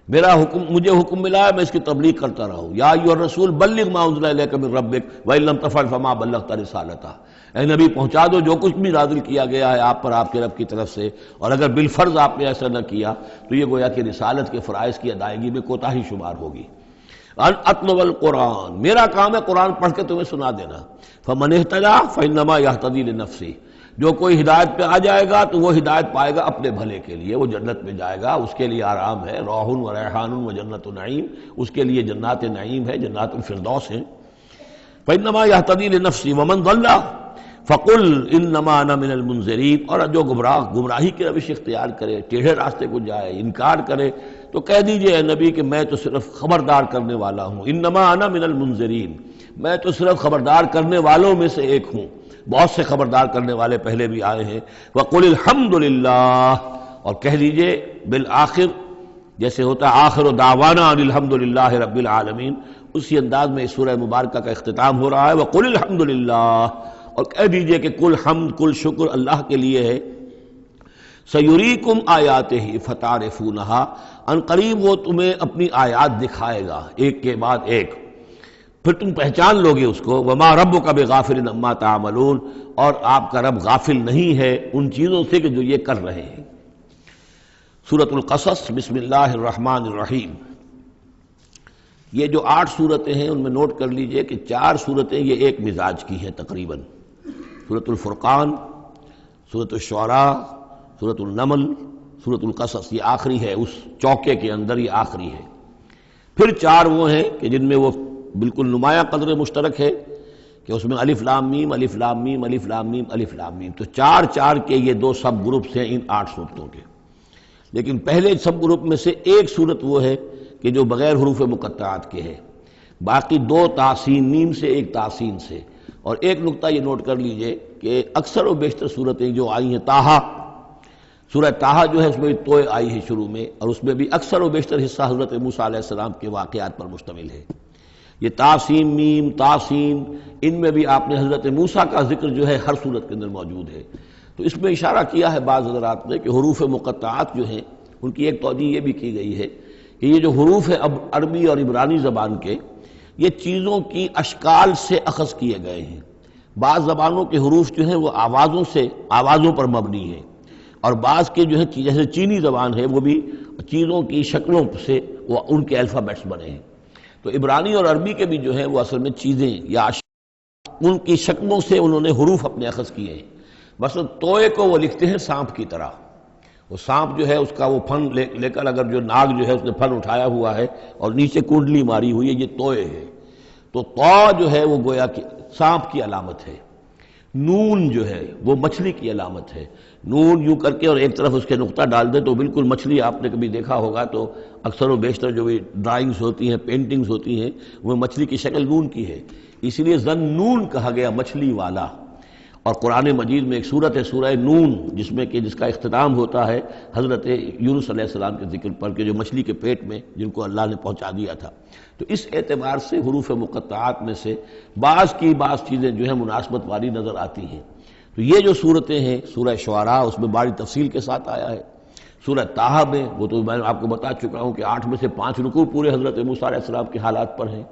میرا حکم، مجھے حکم ملا ہے میں اس کی تبلیغ کرتا رہوں۔ یا ایھا الرسول بلغ ما انزل الیک من ربک وان لم تفعل فما بلغت رسالتہ، اے نبی پہنچا دو جو کچھ بھی نازل کیا گیا ہے آپ پر آپ کے رب کی طرف سے، اور اگر بالفرض آپ نے ایسا نہ کیا تو یہ گویا کہ رسالت کے فرائض کی ادائیگی میں کوتاہی شمار ہوگی۔ ان اتلو القرآن، میرا کام ہے قرآن پڑھ کے تمہیں سنا دینا۔ فمن اہتدی فانما یہتدی لنفسہ، جو کوئی ہدایت پہ آ جائے گا تو وہ ہدایت پائے گا اپنے بھلے کے لیے، وہ جنت میں جائے گا، اس کے لیے آرام ہے، روح و ریحان و جنت نعیم، اس کے لیے جنات نعیم ہے، جنات الفردوس ہیں۔ فانما یہتدی لنفسہ ومن ضل فقل انما انا من المنذرین، اور جو گمراہی کی روش اختیار کرے، ٹیڑھے راستے کو جائے، انکار کرے، تو کہہ دیجئے اے نبی کہ میں تو صرف خبردار کرنے والا ہوں، انما انا من المنذرین، میں تو صرف خبردار کرنے والوں میں سے ایک ہوں، بہت سے خبردار کرنے والے پہلے بھی آئے ہیں۔ وقل الحمدللہ، اور کہہ دیجئے بالآخر، جیسے ہوتا ہے آخر دعوانا ان الحمدللہ رب العالمین، اسی انداز میں اس سورہ مبارکہ کا اختتام ہو رہا ہے۔ وقل الحمدللہ، اور کہہ دیجئے کہ کل حمد کل شکر اللہ کے لیے ہے۔ سیریکم آیاتہ فتعرفونہا، ان قریب وہ تمہیں اپنی آیات دکھائے گا ایک کے بعد ایک، پھر تم پہچان لوگے اس کو۔ وما ربک بغافل عما تعملون، اور آپ کا رب غافل نہیں ہے ان چیزوں سے کہ جو یہ کر رہے ہیں۔ سورۃ القصص، بسم اللہ الرحمن الرحیم۔ یہ جو 8 صورتیں ہیں ان میں نوٹ کر لیجئے کہ 4 صورتیں یہ ایک مزاج کی ہیں تقریباً، سورۃ الفرقان، سورۃ الشعراء، سورۃ النمل، سورۃ القصص، یہ آخری ہے اس چوکے کے اندر، یہ آخری ہے۔ پھر 4 وہ ہیں کہ جن میں وہ بالکل نمایاں قدر مشترک ہے کہ اس میں الف لام میم الف لام میم الف لام میم الف لام میم، تو 4 کے یہ 2 سب گروپس ہیں ان 8 صورتوں کے۔ لیکن پہلے سب گروپ میں سے ایک صورت وہ ہے کہ جو بغیر حروف مقطعات کے ہے، باقی 2 تاسین میم سے، ایک تاسین سے۔ اور ایک نقطہ یہ نوٹ کر لیجئے کہ اکثر و بیشتر صورتیں جو آئی ہیں، طٰہٰ، سورہ طٰہٰ جو ہے اس میں توئے آئی ہے شروع میں، اور اس میں بھی اکثر و بیشتر حصہ حضرت موسیٰ علیہ السلام کے واقعات پر مشتمل ہے۔ یہ تاسین میم تاسین، ان میں بھی آپ نے حضرت موسیٰ کا ذکر جو ہے ہر صورت کے اندر موجود ہے۔ تو اس میں اشارہ کیا ہے بعض حضرات نے کہ حروف مقطعات جو ہیں ان کی ایک توجہ یہ بھی کی گئی ہے کہ یہ جو حروف ہیں اب عربی اور عبرانی زبان کے، یہ چیزوں کی اشکال سے اخذ کیے گئے ہیں۔ بعض زبانوں کے حروف جو ہیں وہ آوازوں پر مبنی ہیں، اور بعض کے جو ہے جیسے چینی زبان ہے وہ بھی چیزوں کی شکلوں سے وہ ان کے الفابیٹس بنے ہیں۔ تو عبرانی اور عربی کے بھی جو ہیں وہ اصل میں چیزیں یا ان کی شکلوں سے انہوں نے حروف اپنے اخذ کیے ہیں۔ مثلا توئے کو وہ لکھتے ہیں سانپ کی طرح، وہ سانپ جو ہے اس کا وہ پھن لے کر اگر جو ناگ جو ہے اس نے پھن اٹھایا ہوا ہے اور نیچے کنڈلی ماری ہوئی ہے، یہ توئے ہے، تو تو جو ہے وہ گویا کہ سانپ کی علامت ہے، نون جو ہے وہ مچھلی کی علامت ہے۔ نون یوں کر کے اور ایک طرف اس کے نقطہ ڈال دیں تو بالکل مچھلی، آپ نے کبھی دیکھا ہوگا تو اکثر و بیشتر جو بھی ڈرائنگز ہوتی ہیں، پینٹنگز ہوتی ہیں، وہ مچھلی کی شکل نون کی ہے، اسی لیے ذن نون کہا گیا، مچھلی والا۔ اور قرآن مجید میں ایک سورت ہے سورہ نون، جس کا اختتام ہوتا ہے حضرت یونس علیہ السلام کے ذکر پر، کہ جو مچھلی کے پیٹ میں جن کو اللہ نے پہنچا دیا تھا۔ تو اس اعتبار سے حروف مقطعات میں سے بعض چیزیں جو ہیں مناسبت والی نظر آتی ہیں۔ تو یہ جو صورتیں ہیں، سورہ شعراء اس میں بڑی تفصیل کے ساتھ آیا ہے، سورہ طٰہٰ میں وہ تو میں آپ کو بتا چکا ہوں کہ 8 میں سے 5 رکوع پورے حضرت موسیٰ علیہ السلام کے حالات پر ہیں۔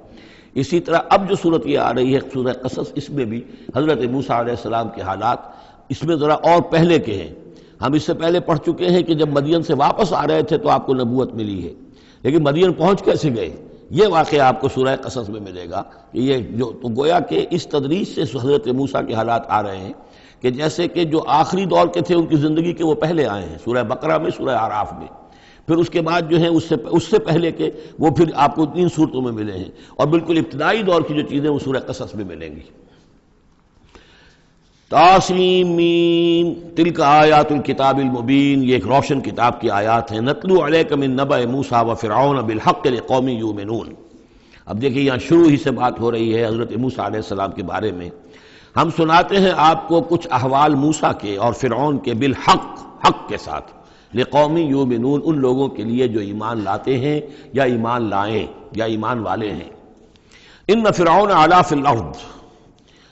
اسی طرح اب جو صورت یہ آ رہی ہے سورہ قصص، اس میں بھی حضرت موسیٰ علیہ السلام کے حالات اس میں ذرا اور پہلے کے ہیں۔ ہم اس سے پہلے پڑھ چکے ہیں کہ جب مدین سے واپس آ رہے تھے تو آپ کو نبوت ملی ہے، لیکن مدین پہنچ کیسے گئے، یہ واقعہ آپ کو سورہ قصص میں ملے گا کہ یہ جو تو گویا کہ اس تدریج سے حضرت موسیٰ کے حالات آ رہے ہیں کہ جیسے کہ جو آخری دور کے تھے ان کی زندگی کے وہ پہلے آئے ہیں، سورہ بقرہ میں، سورہ اعراف میں، پھر اس کے بعد جو ہے اس سے پہلے کے وہ پھر آپ کو 3 صورتوں میں ملے ہیں، اور بالکل ابتدائی دور کی جو چیزیں وہ سورہ قصص میں ملیں گی۔ طاسیم میم تلک آیات الکتاب المبین، یہ ایک روشن کتاب کی آیات ہیں۔ نتلو علیک من نبأ موسیٰ وفرعون بالحق لقوم یؤمنون۔ اب دیکھیں یہاں شروع ہی سے بات ہو رہی ہے حضرت موسیٰ علیہ السلام کے بارے میں۔ ہم سناتے ہیں آپ کو کچھ احوال موسیٰ کے اور فرعون کے، بالحق، حق کے ساتھ، لقوم یؤمنون، ان لوگوں کے لیے جو ایمان لاتے ہیں یا ایمان لائیں یا ایمان والے ہیں۔ ان فرعون علا فی الارض،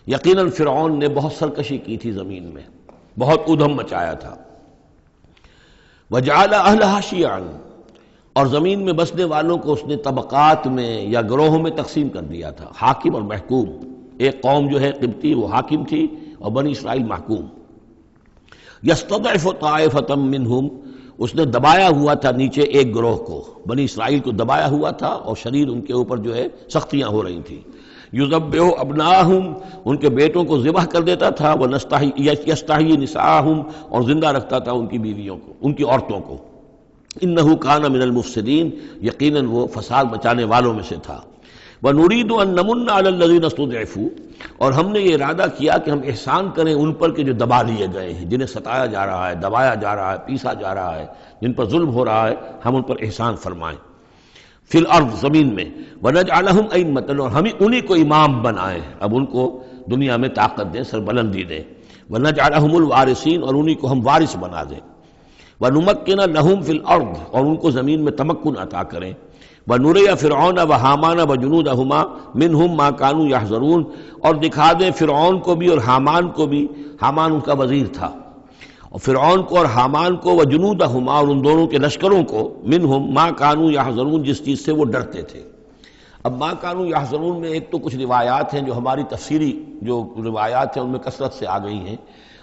یقیناً فرعون نے بہت سرکشی کی تھی زمین میں، بہت ادھم مچایا تھا۔ وجعل اہلہا شیعا، اور زمین میں بسنے والوں کو اس نے طبقات میں یا گروہوں میں تقسیم کر دیا تھا، حاکم اور محکوم۔ ایک قوم جو ہے قبطی وہ حاکم تھی اور بنی اسرائیل محکوم۔ یستضعف طائفۃ منہم، اس نے دبایا ہوا تھا نیچے ایک گروہ کو، بنی اسرائیل کو دبایا ہوا تھا اور شدید ان کے اوپر جو ہے سختیاں ہو رہی تھیں۔ یذبح ابناہم، ان کے بیٹوں کو ذبح کر دیتا تھا، یستحیی نساءہم، اور زندہ رکھتا تھا ان کی بیویوں کو، ان کی عورتوں کو۔ انہ کان من المفسدین، یقیناً وہ فساد مچانے والوں میں سے تھا۔ وَنُرِيدُ أَن نَّمُنَّ عَلَى الَّذِينَ اسْتُضْعِفُوا، اور ہم نے یہ ارادہ کیا کہ ہم احسان کریں ان پر کہ جو دبا لیے گئے ہیں، جنہیں ستایا جا رہا ہے، دبایا جا رہا ہے، پیسا جا رہا ہے، جن پر ظلم ہو رہا ہے، ہم ان پر احسان فرمائیں۔ فی الارض، زمین میں، وَنَجْعَلَهُمْ أَئِمَّةً، اور ہم انہی کو امام بنائیں، اب ان کو دنیا میں طاقت دیں، سربلندی دیں۔ وَنَجْعَلَهُمُ الْوَارِثِينَ، اور انہی کو ہم وارث بنا دیں۔ وَنُمَكِّنَ لَهُمْ فِي الْأَرْضِ، اور ان کو زمین میں تمکن عطا کریں۔ وَنُرِيَ فِرْعَوْنَ وَحَامَانَ وَجُنُودَهُمَا مِنْهُمْ مَا كَانُوا يَحْذَرُونَ، اور دکھا دیں فرعون کو بھی اور حامان کو بھی، حامان ان کا وزیر تھا، اور فرعون کو اور حامان کو، وجنودہما، اور ان دونوں کے لشکروں کو، منہم ما کانوا یحذرون، جس چیز سے وہ ڈرتے تھے۔ اب ما کانوا یحذرون میں ایک تو کچھ روایات ہیں جو ہماری تفسیری جو روایات ہیں ان میں کثرت سے آ گئی ہیں،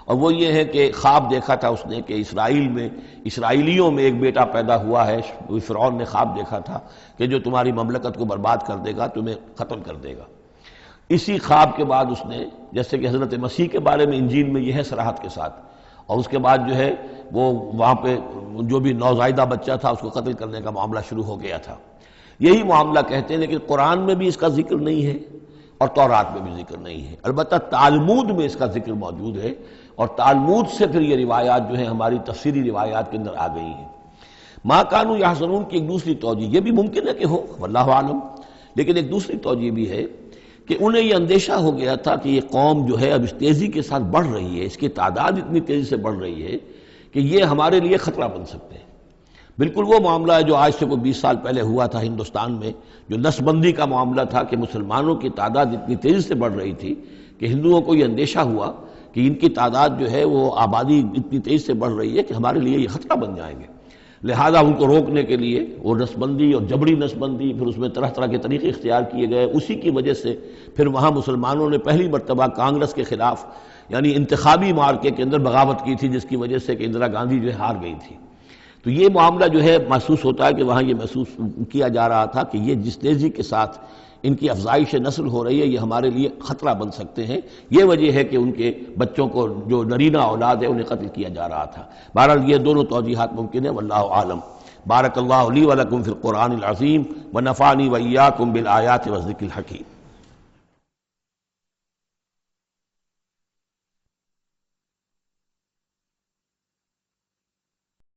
اور وہ یہ ہے کہ خواب دیکھا تھا اس نے کہ اسرائیلیوں میں ایک بیٹا پیدا ہوا ہے، فرعون نے خواب دیکھا تھا کہ جو تمہاری مملکت کو برباد کر دے گا، تمہیں ختم کر دے گا۔ اسی خواب کے بعد اس نے، جیسے کہ حضرت مسیح کے بارے میں انجیل میں یہ ہے صراحت کے ساتھ، اور اس کے بعد جو ہے وہ وہاں پہ جو بھی نوزائیدہ بچہ تھا اس کو قتل کرنے کا معاملہ شروع ہو گیا تھا۔ یہی معاملہ کہتے ہیں، لیکن قرآن میں بھی اس کا ذکر نہیں ہے اور تورات میں بھی ذکر نہیں ہے، البتہ تالمود میں اس کا ذکر موجود ہے، اور تالمود سے پھر یہ روایات جو ہیں ہماری تفسیری روایات کے اندر آ گئی ہیں۔ ما کانوا یحذرون کی ایک دوسری توجہ یہ بھی ممکن ہے کہ ہو، واللہ عالم، لیکن ایک دوسری توجہ بھی ہے کہ انہیں یہ اندیشہ ہو گیا تھا کہ یہ قوم جو ہے اب اس تیزی کے ساتھ بڑھ رہی ہے، اس کی تعداد اتنی تیزی سے بڑھ رہی ہے کہ یہ ہمارے لیے خطرہ بن سکتے ہیں۔ بالکل وہ معاملہ ہے جو آج سے کوئی 20 سال پہلے ہوا تھا ہندوستان میں، جو نسل بندی کا معاملہ تھا کہ مسلمانوں کی تعداد اتنی تیزی سے بڑھ رہی تھی کہ ہندوؤں کو یہ اندیشہ ہوا کہ ان کی تعداد جو ہے وہ آبادی اتنی تیزی سے بڑھ رہی ہے کہ ہمارے لیے یہ خطرہ بن جائیں گے، لہذا ان کو روکنے کے لیے وہ نسل بندی اور جبری نسل بندی، پھر اس میں طرح طرح کے طریقے اختیار کیے گئے۔ اسی کی وجہ سے پھر وہاں مسلمانوں نے پہلی مرتبہ کانگریس کے خلاف یعنی انتخابی معرکے کے اندر بغاوت کی تھی، جس کی وجہ سے کہ اندرا گاندھی جو ہے ہار گئی تھی۔ تو یہ معاملہ جو ہے محسوس ہوتا ہے کہ وہاں یہ محسوس کیا جا رہا تھا کہ یہ جس تیزی کے ساتھ ان کی افزائش نسل ہو رہی ہے، یہ ہمارے لیے خطرہ بن سکتے ہیں۔ یہ وجہ ہے کہ ان کے بچوں کو جو نرینہ اولاد ہے انہیں قتل کیا جا رہا تھا۔ بہرحال یہ دونوں توجیحات ممکن ہیں، واللہ عالم۔ بارک اللہ لی ولکم فی القرآن العظیم ونفعنی وإیاکم بالآیات والذکر الحکیم۔